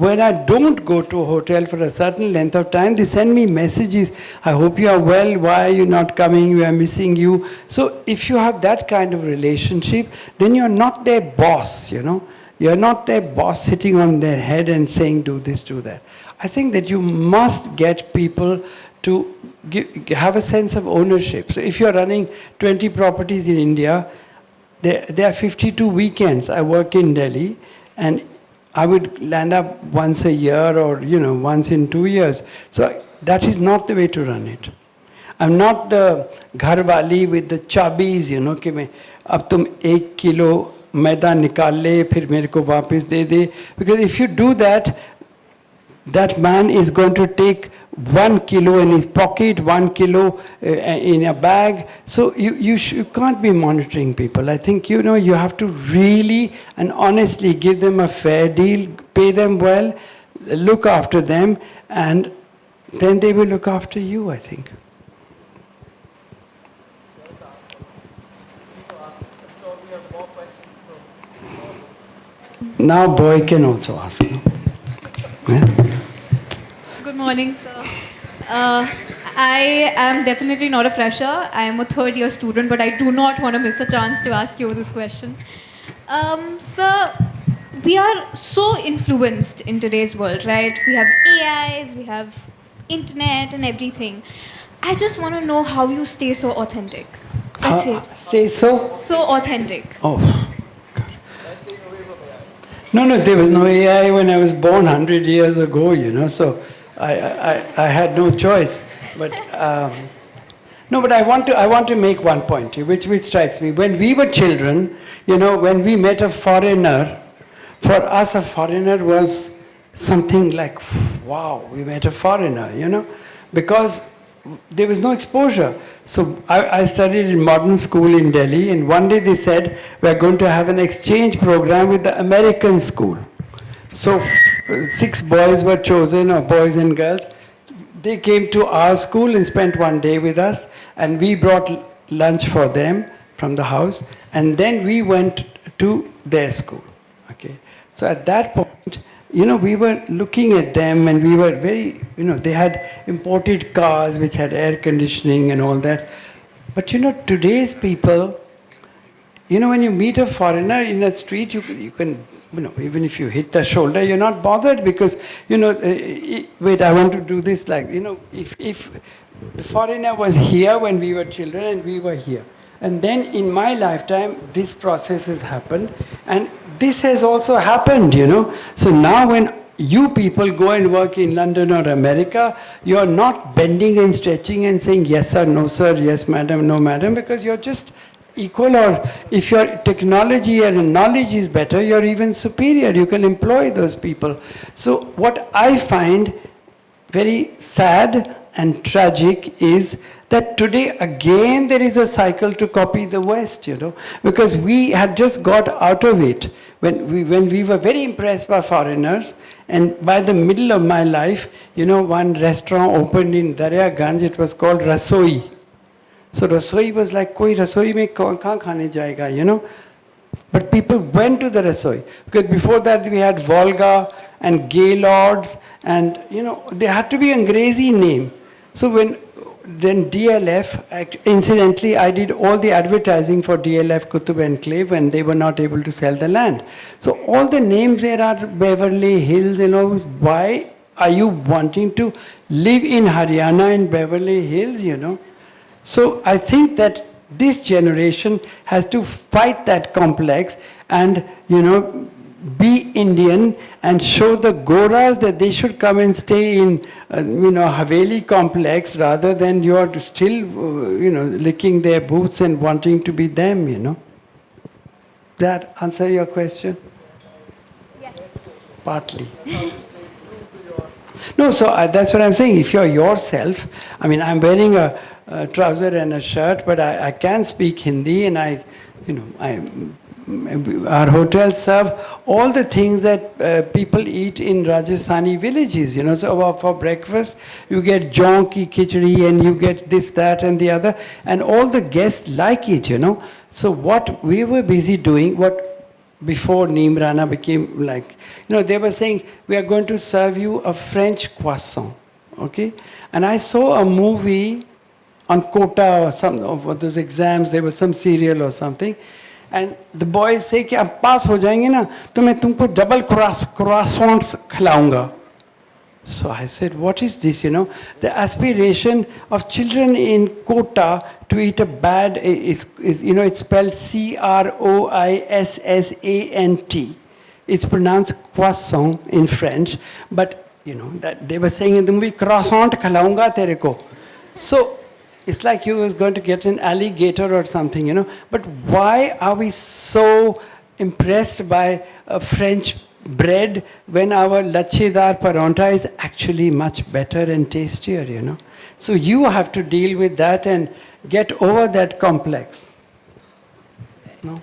when I don't go to a hotel for a certain length of time, they send me messages. I hope you are well. Why are you not coming? We are missing you. So if you have that kind of relationship, then you're not their boss, You're not their boss sitting on their head and saying, do this, do that. I think that you must get people to have a sense of ownership. So if you're running 20 properties in India, there are 52 weekends. I work in Delhi, and I would land up once a year or, once in 2 years. So that is not the way to run it. I'm not the gharwali with the chabis, कि मैं अब तुम 1 kilo मैदा निकाल ले फिर मेरे को वापस दे दे. Because if you do that, that man is going to take 1 kilo in his pocket, 1 kilo in a bag. So you can't be monitoring people. I think, you have to really and honestly give them a fair deal, pay them well, look after them, and then they will look after you, I think. Now boy can also ask. No? Yeah? Good morning, sir. I am definitely not a fresher. I am a third-year student, but I do not want to miss a chance to ask you this question. Sir, we are so influenced in today's world, right? We have AIs, we have internet and everything. I just want to know how you stay so authentic. That's it. Say so? So authentic. Oh. No, there was no AI when I was born 100 years ago, so I had no choice. But no, but I want to make one point, which strikes me. When we were children, when we met a foreigner, for us a foreigner was something like, wow, we met a foreigner, because there was no exposure. So I studied in modern school in Delhi, and one day they said, we're going to have an exchange program with the American school. So 6 boys were chosen, or boys and girls. They came to our school and spent one day with us, and we brought lunch for them from the house, and then we went to their school. Okay. So at that point, we were looking at them, and we were very, they had imported cars which had air conditioning and all that. But today's people, when you meet a foreigner in a street, you can, even if you hit the shoulder, you're not bothered because, wait, I want to do this, like, if the foreigner was here when we were children and we were here. And then in my lifetime, this process has happened. And this has also happened, So now when you people go and work in London or America, you're not bending and stretching and saying, yes sir, no sir, yes madam, no madam, because you're just equal, or if your technology and knowledge is better, you're even superior. You can employ those people. So what I find very sad and tragic is that today again there is a cycle to copy the West, because we had just got out of it when we were very impressed by foreigners, and by the middle of my life, one restaurant opened in Daryaganj. It was called Rasoi. So Rasoi was like, koi Rasoi mein kahan khane jayega, But people went to the Rasoi, because before that we had Volga and Gaylords, and they had to be Angrezi name. So when then DLF, incidentally, I did all the advertising for DLF Kutub Enclave when they were not able to sell the land. So all the names there are Beverly Hills, why are you wanting to live in Haryana in Beverly Hills, So I think that this generation has to fight that complex and, be Indian and show the Goras that they should come and stay in, Haveli complex rather than you are still, licking their boots and wanting to be them, That answer your question? Yes. Partly. No, so that's what I'm saying. If you're yourself, I'm wearing a trouser and a shirt, but I can speak Hindi and our hotels serve all the things that people eat in Rajasthani villages, So for breakfast, you get jaw ki khichdi and you get this, that and the other. And all the guests like it, So what we were busy doing, before Neemrana became like, they were saying, we are going to serve you a French croissant, okay? And I saw a movie on quota or some of those exams, there was some serial or something. And the boys say कि आप पास हो जाएंगे ना तो मैं तुमको double croissants खिलाऊंगा. So I said, what is this, The aspiration of children in Kota to eat a bad, it's spelled Croissant. It's pronounced croissant in French, but, that they were saying in the movie, croissant khalaunga tere ko. So, it's like you was going to get an alligator or something, But why are we so impressed by a French bread when our lachedar paronta is actually much better and tastier, So you have to deal with that and get over that complex. No?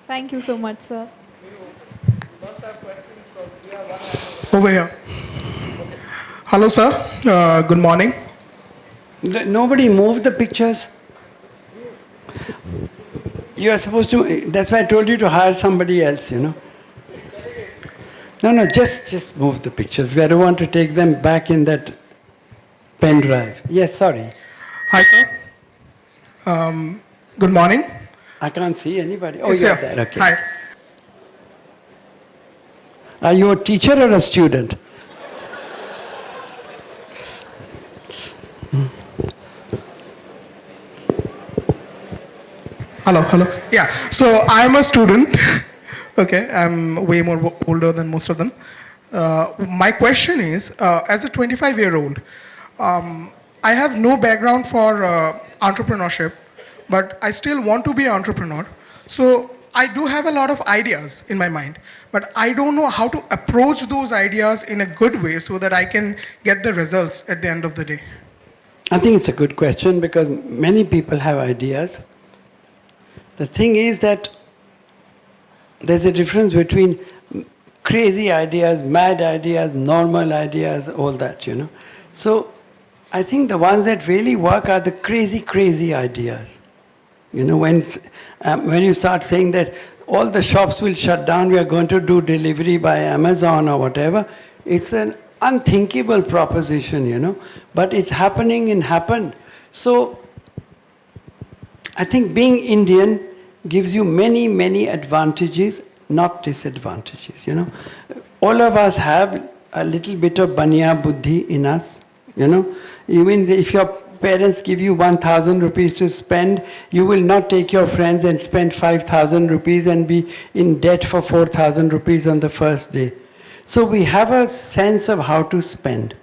Thank you so much, sir. Over here. Hello, sir. Good morning. Nobody moved the pictures. You are supposed to, that's why I told you to hire somebody else, No, just move the pictures. I don't want to take them back in that pen drive. Yes, sorry. Hi, sir. Good morning. I can't see anybody. Oh, It's you're here. there, okay. Hi. Are you a teacher or a student? Hello. Yeah. So I'm a student. Okay. I'm way more older than most of them. My question is, as a 25-year-old, I have no background for entrepreneurship, but I still want to be an entrepreneur. So I do have a lot of ideas in my mind, but I don't know how to approach those ideas in a good way so that I can get the results at the end of the day. I think it's a good question because many people have ideas. The thing is that there's a difference between crazy ideas, mad ideas, normal ideas, all that, So I think the ones that really work are the crazy ideas. When you start saying that all the shops will shut down, we are going to do delivery by Amazon or whatever, it's an unthinkable proposition, But it's happening and happened. So I think being Indian gives you many advantages, not disadvantages, All of us have a little bit of banya buddhi in us, Even if your parents give you 1,000 rupees to spend, you will not take your friends and spend 5,000 rupees and be in debt for 4,000 rupees on the first day. So we have a sense of how to spend,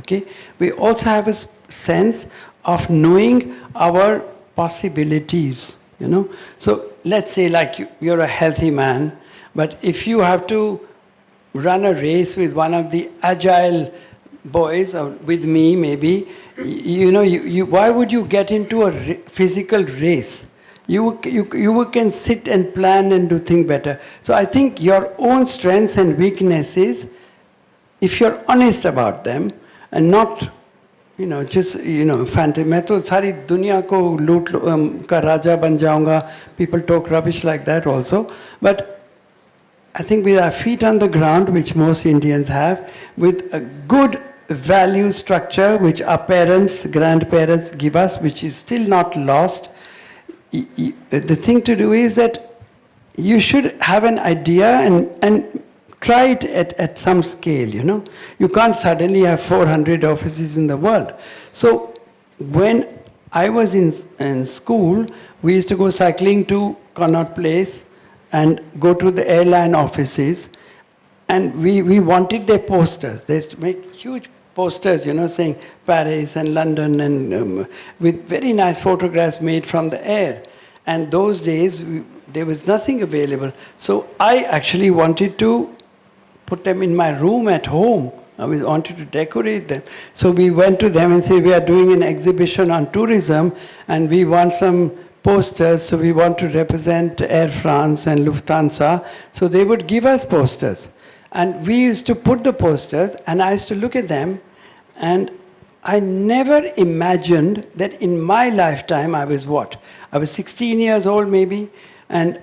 okay? We also have a sense of knowing our possibilities, So let's say like you're a healthy man, but if you have to run a race with one of the agile boys, or with me maybe, why would you get into a physical race? You can sit and plan and do things better. So I think your own strengths and weaknesses, if you're honest about them and not, just, fantasy. मैं तो सारी दुनिया को लूट का राजा बन जाऊंगा. People talk rubbish like that also. But I think with our feet on the ground, which most Indians have, with a good value structure which our parents, grandparents give us, which is still not lost. The thing to do is that you should have an idea and try it at some scale, you know. You can't suddenly have 400 offices in the world. So when I was in school, we used to go cycling to Connaught Place and go to the airline offices, and we wanted their posters. They used to make huge posters, you know, saying Paris and London, and with very nice photographs made from the air. And those days, there was nothing available. So I actually wanted to put them in my room at home. I wanted to decorate them. So we went to them and said, we are doing an exhibition on tourism, and we want some posters, so we want to represent Air France and Lufthansa. So they would give us posters. And we used to put the posters, and I used to look at them, and I never imagined that in my lifetime, I was what? I was 16 years old maybe, and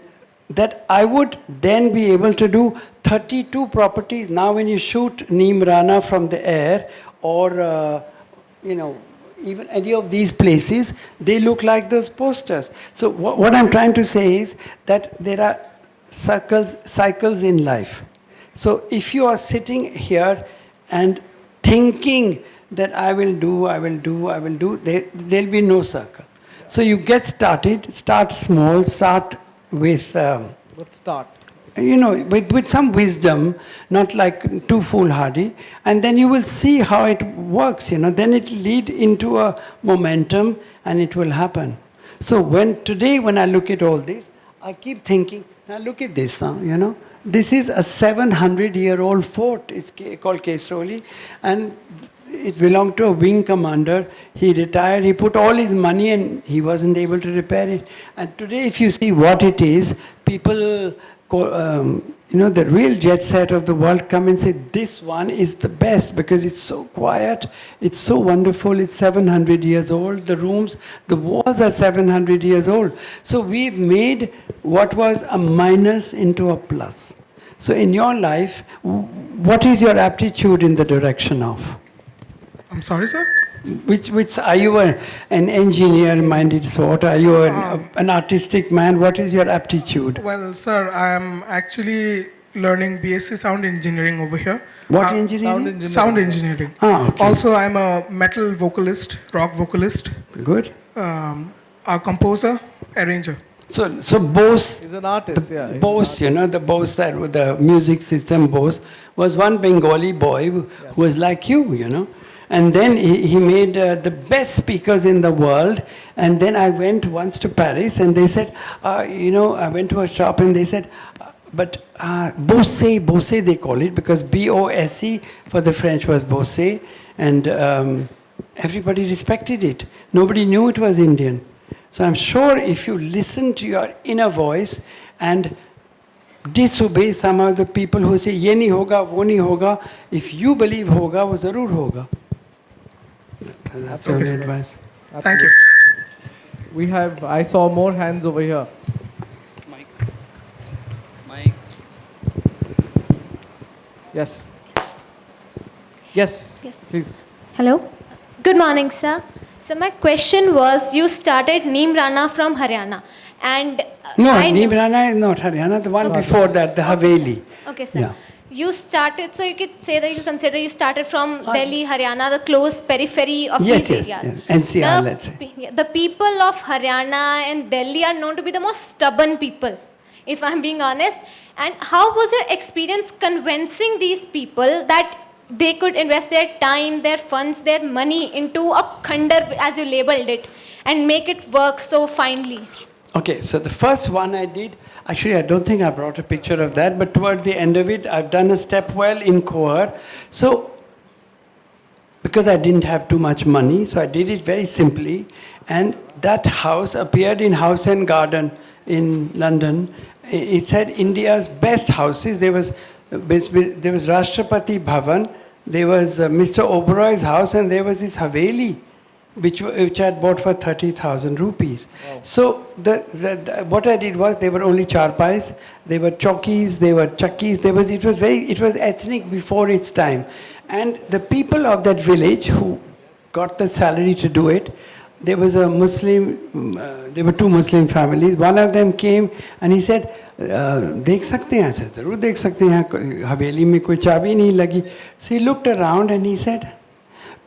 that I would then be able to do 32 properties. Now when you shoot Neemrana from the air, or, you know, even any of these places, they look like those posters. So what I'm trying to say is that there are cycles in life. So if you are sitting here and thinking that I will do, there'll be no circle. So you get started, start small, start with, Let's start. you know, with some wisdom, not like too foolhardy, and then you will see how it works, you know, then it will lead into a momentum and it will happen. So today when I look at all this, I keep thinking, now look at this now, you know, this is a 700-year-old fort, it's called Kesroli, and it belonged to a wing commander. He retired, he put all his money and he wasn't able to repair it. And today if you see what it is, people, you know, the real jet set of the world come and say, this one is the best because it's so quiet, it's so wonderful, it's 700 years old, the rooms, the walls are 700 years old. So we've made what was a minus into a plus. So in your life, what is your aptitude in the direction of? I'm sorry, sir? Which are you an engineer-minded sort? Are you an artistic man? What is your aptitude? Well, sir, I'm actually learning BSc Sound Engineering over here. What engineering? Sound engineering. Ah, okay. Also, I'm a metal vocalist, rock vocalist, Good. a composer, arranger. So Bose. He's an artist, yeah. Bose, you know, the Bose that with the music system Bose was one Bengali boy who was like you know. And then he made the best speakers in the world. And then I went once to Paris and they said, you know, I went to a shop and they said, but Bose they call it, because B-O-S-E for the French was Bose. And everybody respected it. Nobody knew it was Indian. So I'm sure if you listen to your inner voice and disobey some of the people who say, ye nahi hoga, wo nahi hoga, if you believe hoga, wo zarur hoga. That's Okay, our sir. advice. Thank you. I saw more hands over here. Mike. Yes. Yes, Yes. please. Hello. Good morning, sir. So my question was, you started Neemrana from Haryana, and No, I knew- Neemrana is not Haryana, the one Okay. before that, the Haveli. Okay, sir. Yeah. You started, so you could say that you consider you started from Delhi, Haryana, the close periphery of Yes, these yes, areas. yeah. NCR, let's say. The people of Haryana and Delhi are known to be the most stubborn people, if I'm being honest. And how was your experience convincing these people that they could invest their time, their funds, their money into a khandar, as you labeled it, and make it work so finely? Okay, so the first one I did, actually I don't think I brought a picture of that, but toward the end of it, I've done a step well in Kohar. So, because I didn't have too much money, so I did it very simply, and that house appeared in House and Garden in London. It said India's best houses. There was Rashtrapati Bhavan, there was Mr. Oberoi's house, and there was this Haveli. which I had bought for 30,000 rupees. So what I did was, they were only charpais, they were chokis, they were chakkis. It was ethnic before its time, and the people of that village who got the salary to do it. There was a Muslim. There were two Muslim families. One of them came and he said, "देख सकते हैं ऐसे ज़रूर देख सकते हैं हवेली में कोई चाबी नहीं लगी." So he looked around and he said,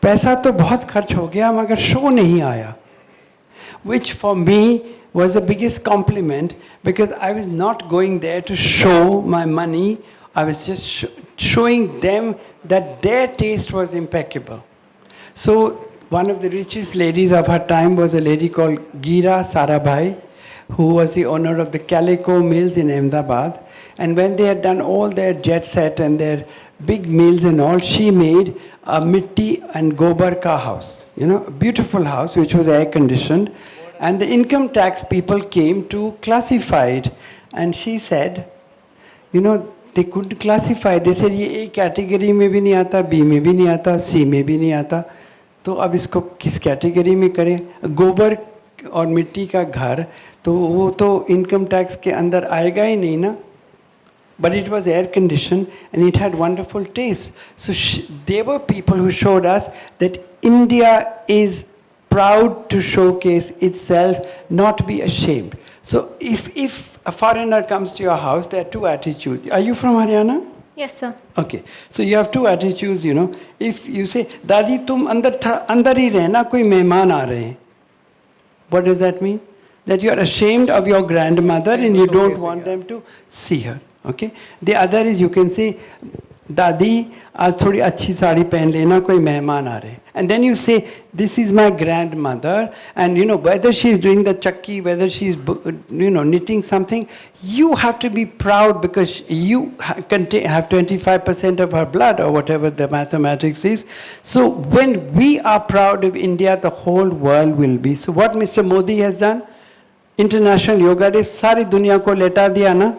पैसा तो बहुत खर्च हो गया मगर शो नहीं आया, which for me was the biggest compliment, because I was not going there to show my money. I was just showing them that their taste was impeccable. So one of the richest ladies of her time was a lady called Gira Sarabhai, who was the owner of the Calico Mills in Ahmedabad. And when they had done all their jet set and their big mills and all, she made a mitti and gobar ka house, a beautiful house which was air conditioned. And the income tax people came to classify it. And she said, they couldn't classify it. They said, ये A category में भी नहीं आता, B में भी नहीं आता, C में भी नहीं आता. तो अब इसको किस कैटेगरी में करें? गोबर और मिट्टी का घर तो वो तो इनकम टैक्स के अंदर आएगा ही नहीं ना. But it was air conditioned and it had wonderful taste. So there were people who showed us that India is proud to showcase itself, not be ashamed. So if a foreigner comes to your house, there are two attitudes. Are you from Haryana? Yes, sir. Okay, so you have two attitudes, If you say, Dadi, tum andar hi rehna, koi mehman aa rahe hain. What does that mean? That you are ashamed of your grandmother and you don't want them to see her. Okay? The other is, you can say, Dadi, aaj thodi achhi saadi pehen lena, koi mehman aa rahe. And then you say, this is my grandmother, and whether she is doing the chakki, whether she is knitting something, you have to be proud because you have 25% of her blood, or whatever the mathematics is. So when we are proud of India, the whole world will be. So what Mr. Modi has done, International Yoga Day, sari dunya ko leta diya na.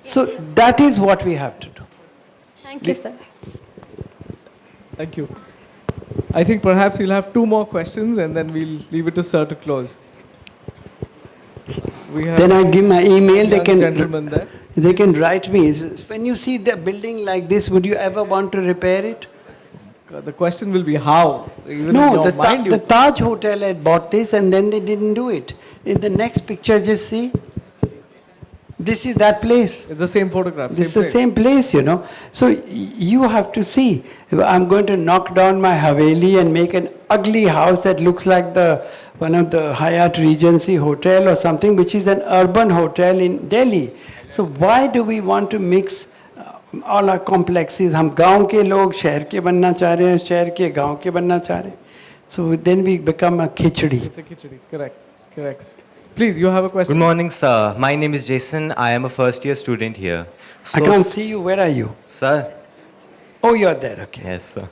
So that is what we have to do. Thank you, sir. Thank you. I think perhaps we'll have two more questions and then we'll leave it to Sir to close. We have Then I give my email. gentleman there. They can write me. When you see the building like this, would you ever want to repair it? The question will be how? Even No, in your mind the Taj Hotel had bought this and then they didn't do it. In the next picture, just see. This is that place. It's the same photograph. This is the same place, So you have to see. I'm going to knock down my Haveli and make an ugly house that looks like one of the Hyatt Regency Hotel or something, which is an urban hotel in Delhi. So why do we want to mix all our complexes? हम गांव के लोग शहर के बनना चाह रहे हैं, शहर के गांव के बनना चाह रहे हैं. So then we become a khichdi. It's a khichdi. Correct. Please, you have a question. Good morning, sir. My name is Jason. I am a first-year student here. I can't see you. Where are you? Sir? Oh, you're there. Okay. Yes, sir.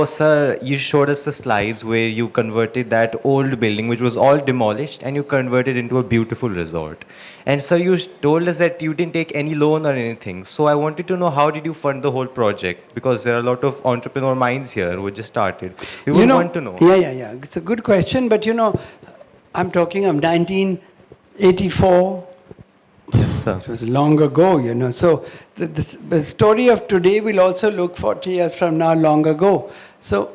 Sir, you showed us the slides where you converted that old building, which was all demolished, and you converted into a beautiful resort. And, sir, you told us that you didn't take any loan or anything. So I wanted to know, how did you fund the whole project? Because there are a lot of entrepreneur minds here who just started. We would want to know. Yeah. It's a good question, but, I'm talking of 1984. Yes, sir. It was long ago, So the story of today will also look 40 years from now long ago. So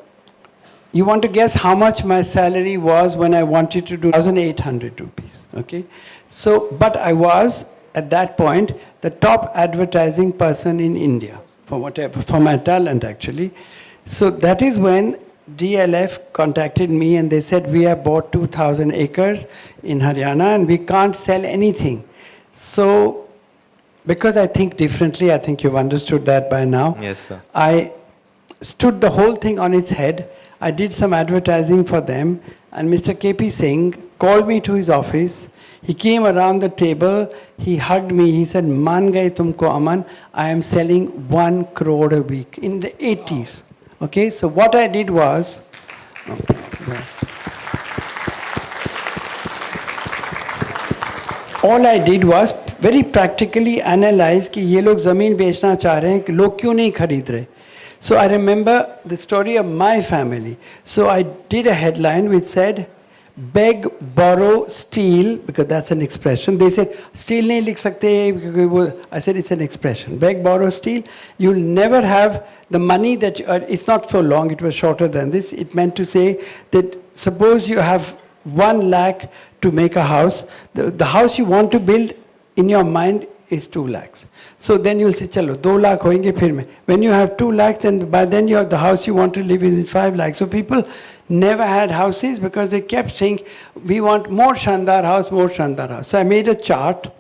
you want to guess how much my salary was when I wanted to do 1,800 rupees, okay? So, but I was, at that point, the top advertising person in India, for my talent actually. So that is when DLF contacted me and they said, we have bought 2,000 acres in Haryana and we can't sell anything. So, because I think differently, I think you've understood that by now. Yes, sir. I stood the whole thing on its head. I did some advertising for them and Mr. KP Singh called me to his office. He came around the table, he hugged me, he said, "Maan gaye tumko Aman, I am selling 1 crore a week," in the 80s. Okay, so what I did was, all I did was very practically analyze कि ये लोग ज़मीन बेचना चाह रहे हैं कि लोग क्यों नहीं खरीद रहे. So I remember the story of my family. So I did a headline which said, beg, borrow, steal, because that's an expression. They said, steal nahi likh sakte. I said, it's an expression. Beg, borrow, steal. You'll never have the money that you earn. It's not so long, it was shorter than this. It meant to say that suppose you have 1 lakh to make a house. The house you want to build in your mind is 2 lakhs. So then you'll say, chalo, 2 lakh hoenge phir mein. When you have 2 lakhs, then by then you have the house you want to live in 5 lakhs. So people never had houses because they kept saying, we want more Shandar house, more Shandar house. So I made a chart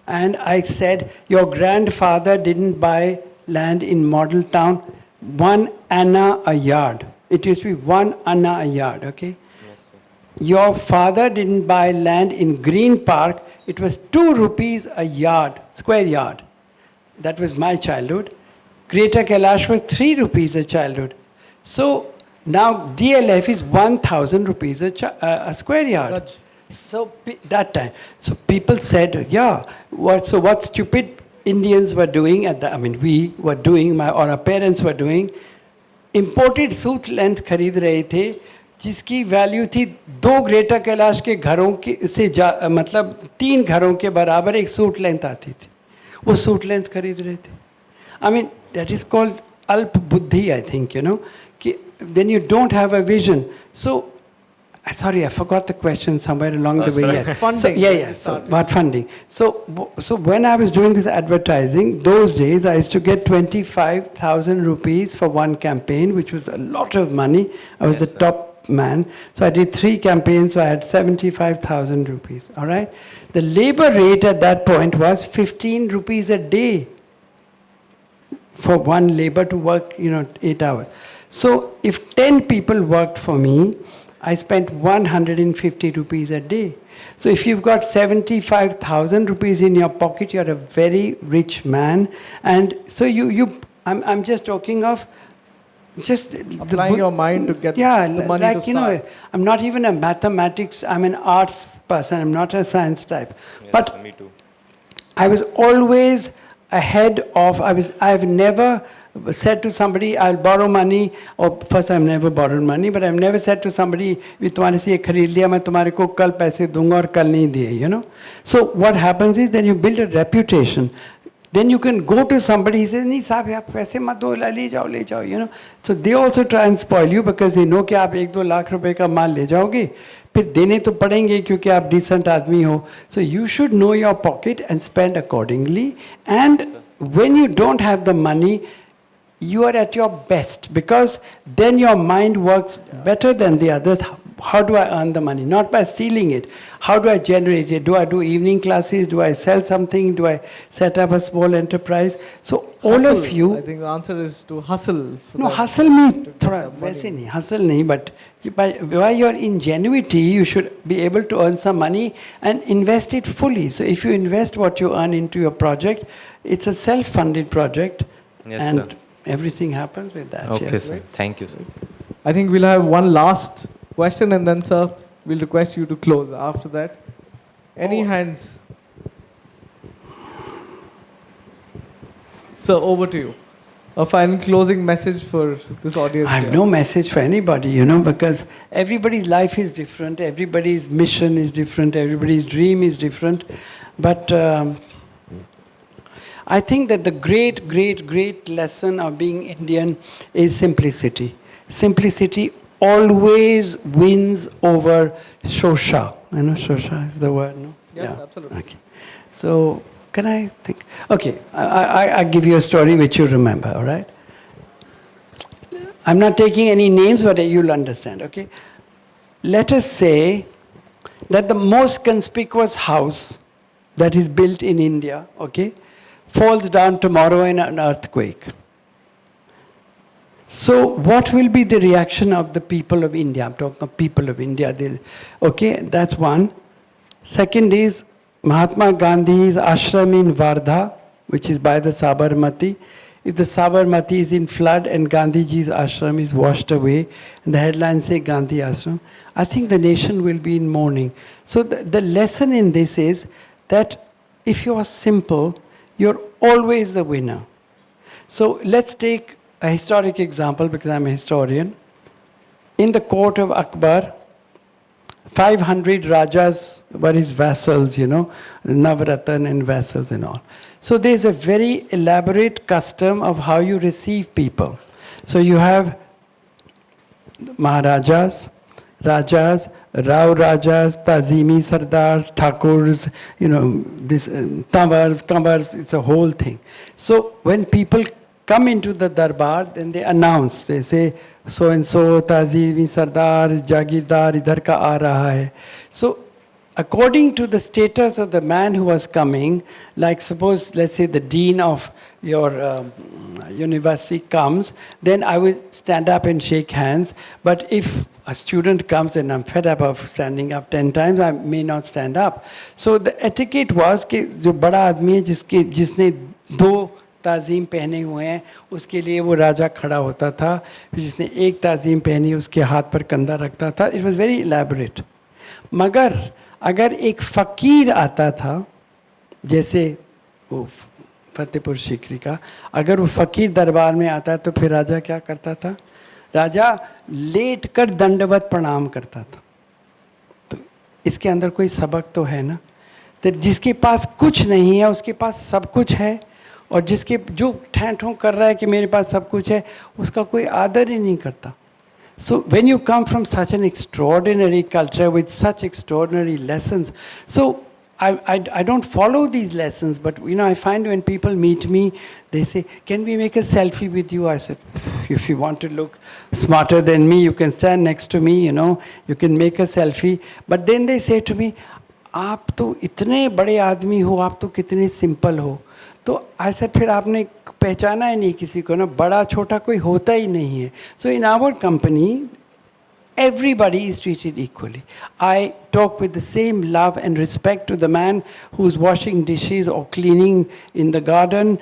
and I said, your grandfather didn't buy land in Model Town, 1 anna a yard. It used to be 1 anna a yard, okay? Yes, sir. Your father didn't buy land in Green Park. It was 2 rupees a yard, square yard. That was my childhood. Greater Kailash was 3 rupees a childhood. So now DLF is 1,000 rupees a square yard. So that time. So people said, yeah, what stupid Indians were doing we were doing, or our parents were doing, imported suit length खरीद रहे थे जिसकी value थी 2 greater Kailash के घरों के से मतलब 3 घरों के बराबर एक सूट लेंथ आती थी. वो सूट लेंथ खरीद रहे थे. I mean, that is called अल्प बुद्धि, I think, then you don't have a vision. So, sorry, I forgot the question somewhere along the way. Yes. Funding. So, about funding. So when I was doing this advertising, those days I used to get 25,000 rupees for one campaign, which was a lot of money. I was the top man. So I did 3 campaigns, so I had 75,000 rupees. All right? The labor rate at that point was 15 rupees a day for one labor to work, 8 hours. So if 10 people worked for me, I spent 150 rupees a day. So if you've got 75,000 rupees in your pocket, you're a very rich man. And so I'm just talking of just applying your mind to get the money to start. I'm not even a mathematics, I'm an arts person, I'm not a science type. Yes, but me too. I was always ahead of, I've never said to somebody, I'll borrow money, or first I've never borrowed money, but I've never said to somebody, "We तुम्हारे से ये खरीद लिया, मैं तुम्हारे को कल पैसे दूंगा और कल नहीं दिए," So what happens is then you build a reputation. Then you can go to somebody, he says, नहीं साहब आप पैसे मत दो, ले जाओ, So they also try and spoil you because they know कि आप 1-2 लाख रुपए का माल ले जाओगे, फिर देने तो पड़ेंगे क्योंकि आप decent आदमी हो. So you should know your pocket and spend accordingly. And when you don't have the money, you are at your best because then your mind works better than the others. How do I earn the money? Not by stealing it. How do I generate it? Do I do evening classes? Do I sell something? Do I set up a small enterprise? So all of you... I think the answer is to hustle. No, hustle means hustle nahi, but by your ingenuity, you should be able to earn some money and invest it fully. So if you invest what you earn into your project, it's a self-funded project. Yes, and sir. Everything happens with that. Okay, yes. sir. Thank you, sir. I think we'll have one last question and then, sir, we'll request you to close after that. Any hands? Sir, over to you. A final closing message for this audience. I have here. no message for anybody, because everybody's life is different, everybody's mission is different, everybody's dream is different. But I think that the great, great, great lesson of being Indian is simplicity. Simplicity always wins over shosha. Shosha is the word, no? Yes, Yeah. absolutely. Okay. So, can I think? Okay, I give you a story which you remember, all right? I'm not taking any names, but you'll understand, okay? Let us say that the most conspicuous house that is built in India, okay, falls down tomorrow in an earthquake. So what will be the reaction of the people of India? I'm talking of people of India. Okay, that's one. Second is Mahatma Gandhi's ashram in Wardha, which is by the Sabarmati. If the Sabarmati is in flood and Gandhiji's ashram is washed away, and the headlines say Gandhi ashram, I think the nation will be in mourning. So the lesson in this is that if you are simple, you're always the winner. So let's take a historic example because I'm a historian. In the court of Akbar, 500 Rajas were his vassals, Navratan and vassals and all. So there's a very elaborate custom of how you receive people. So you have Maharajas, Rajas, Rao Rajas, Tazimi Sardars, Thakurs, this Tawars, Kamars, it's a whole thing. So when people come into the darbar, then they announce, they say, so and so, Tazimi Sardar, Jagirdar, idhar ka aa raha hai. So according to the status of the man who was coming, like suppose, let's say the dean of your university comes, then I will stand up and shake hands. But if a student comes and I'm fed up of standing up 10 times, I may not stand up. So the etiquette was कि जो बड़ा आदमी है जिसने दो ताज़ीम पहने हुए हैं उसके लिए वो राजा खड़ा होता था, फिर जिसने एक ताज़ीम पहनी उसके हाथ पर कंधा रखता था. It was very elaborate. मगर अगर एक फ़कीर आता था, जैसे वो फतेहपुर सीकरी का, अगर वो फ़कीर दरबार में आता तो फिर राजा क्या करता था? राजा लेट कर दंडवत प्रणाम करता था. तो इसके अंदर कोई सबक तो है ना. तो जिसके पास कुछ नहीं है उसके पास सब कुछ है, और जिसके जो ठैं ठों कर रहा है कि मेरे पास सब कुछ है उसका कोई आदर ही नहीं करता. So when you come from such an extraordinary culture with such extraordinary lessons, so I don't follow these lessons, but I find when people meet me, they say, "Can we make a selfie with you?" I said, "If you want to look smarter than me, you can stand next to me. You can make a selfie." But then they say to me, "आप तो इतने बड़े आदमी हो, आप तो कितने simple हो." तो आई सेड फिर आपने पहचाना ही नहीं किसी को ना, बड़ा छोटा कोई होता ही नहीं है. So in our company everybody is treated equally. I talk with the same love and respect to the man who's washing dishes or cleaning in the garden,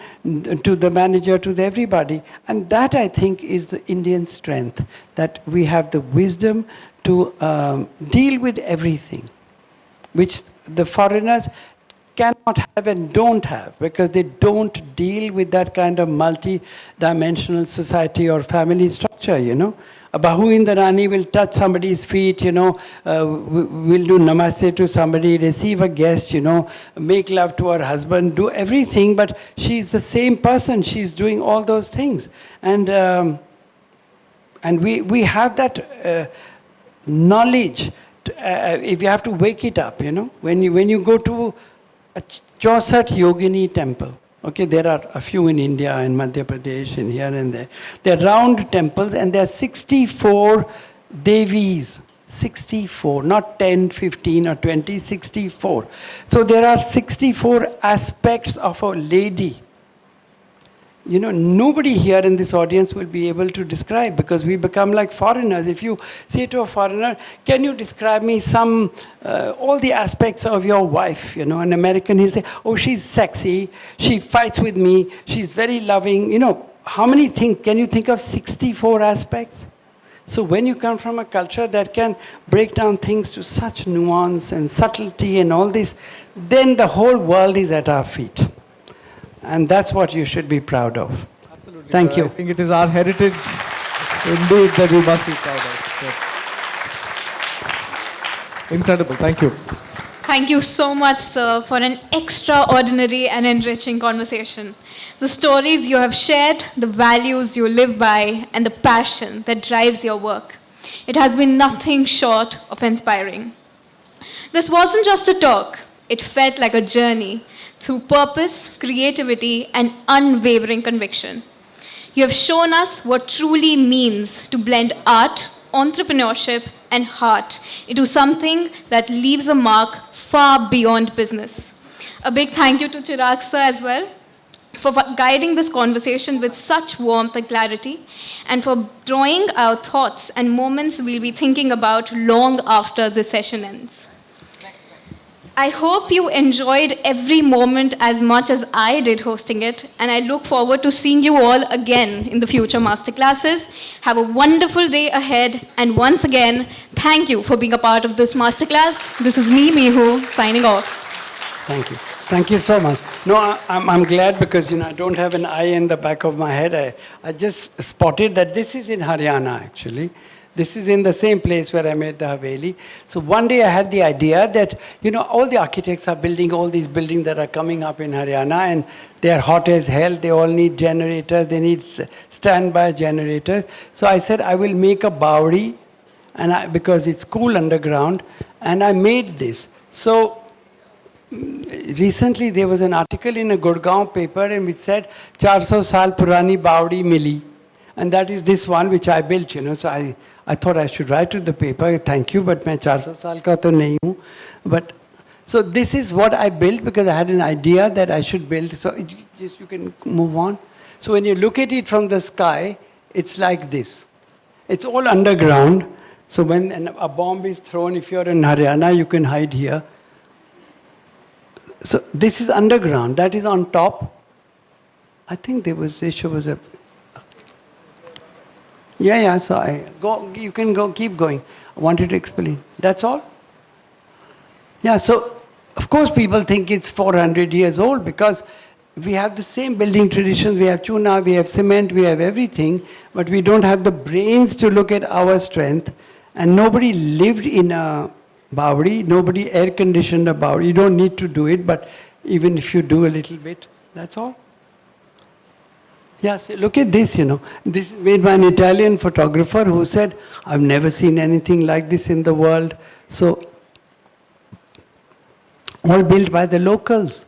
to the manager, to everybody. And that, I think, is the Indian strength, that we have the wisdom to deal with everything, which the foreigners cannot have and don't have, because they don't deal with that kind of multi-dimensional society or family structure, A Bahu in the Rani will touch somebody's feet, will do namaste to somebody, receive a guest, make love to her husband, do everything, but she's the same person, she's doing all those things. And we have that knowledge, if you have to wake it up, when you go to a Chausat Yogini temple. Okay, there are a few in India and Madhya Pradesh and here and there. They're round temples and there are 64 Devis. 64, not 10, 15 or 20, 64. So there are 64 aspects of a lady. Nobody here in this audience will be able to describe, because we become like foreigners. If you say to a foreigner, "Can you describe me all the aspects of your wife?" An American, he'll say, "Oh, she's sexy, she fights with me, she's very loving." How many things? Can you think of 64 aspects? So when you come from a culture that can break down things to such nuance and subtlety and all this, then the whole world is at our feet. And that's what you should be proud of. Absolutely. Thank you. I think it is our heritage, indeed, that we must be proud of. Yes. Incredible. Thank you. Thank you so much, sir, for an extraordinary and enriching conversation. The stories you have shared, the values you live by, and the passion that drives your work. It has been nothing short of inspiring. This wasn't just a talk. It felt like a journey through purpose, creativity, and unwavering conviction. You have shown us what truly means to blend art, entrepreneurship, and heart into something that leaves a mark far beyond business. A big thank you to Chirag sir as well for guiding this conversation with such warmth and clarity, and for drawing our thoughts and moments we'll be thinking about long after the session ends. I hope you enjoyed every moment as much as I did hosting it, and I look forward to seeing you all again in the future masterclasses. Have a wonderful day ahead, and once again, thank you for being a part of this masterclass. This is me, Mihu, signing off. Thank you. Thank you so much. No, I'm glad because, I don't have an eye in the back of my head. I just spotted that this is in Haryana, actually. This is in the same place where I made the Haveli. So one day I had the idea that, all the architects are building all these buildings that are coming up in Haryana, and they are hot as hell. They all need generators. They need standby generators. So I said, I will make a Bawdi, because it's cool underground, and I made this. So recently there was an article in a Gurgaon paper and it said 400 saal purani Bawdi mili, and that is this one which I built. So I thought I should write to the paper, thank you, but मैं 400 साल का तो नहीं हूँ. But so this is what I built because I had an idea that I should build. So you can move on. So when you look at it from the sky, it's like this. It's all underground. So when a bomb is thrown, if you're in Haryana, you can hide here. So this is underground. That is on top. I think there was a. Yeah. So you can go. Keep going. I wanted to explain. That's all. Yeah. So of course people think it's 400 years old because we have the same building traditions. We have chuna, we have cement, we have everything, but we don't have the brains to look at our strength. And nobody lived in a Bawdi, nobody air conditioned a Bawdi. You don't need to do it, but even if you do a little bit, that's all. Yes, look at this, This is made by an Italian photographer who said, I've never seen anything like this in the world. So, all built by the locals.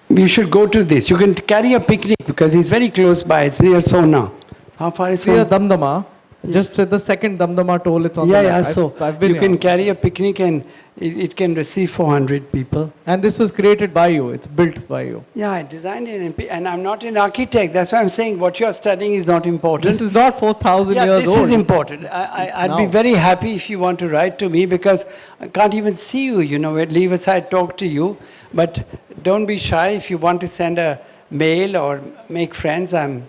You should go to this. You can carry a picnic because it's very close by. It's near Sona. How far is it? Near Damdama. Just at the second Damdama toll, it's on the left. So I've been you can carry a picnic and it can receive 400 people. And this was created by you. It's built by you. Yeah, I designed it, and I'm not an architect. That's why I'm saying what you're studying is not important. This is not 4,000 years old. This is important. I'd be very happy if you want to write to me because I can't even see you, leave aside, talk to you. But don't be shy. If you want to send a mail or make friends, I'm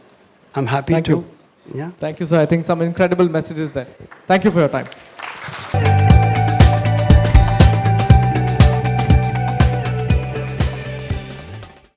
happy Thank to. you. Yeah. Thank you, sir. I think some incredible messages there. Thank you for your time.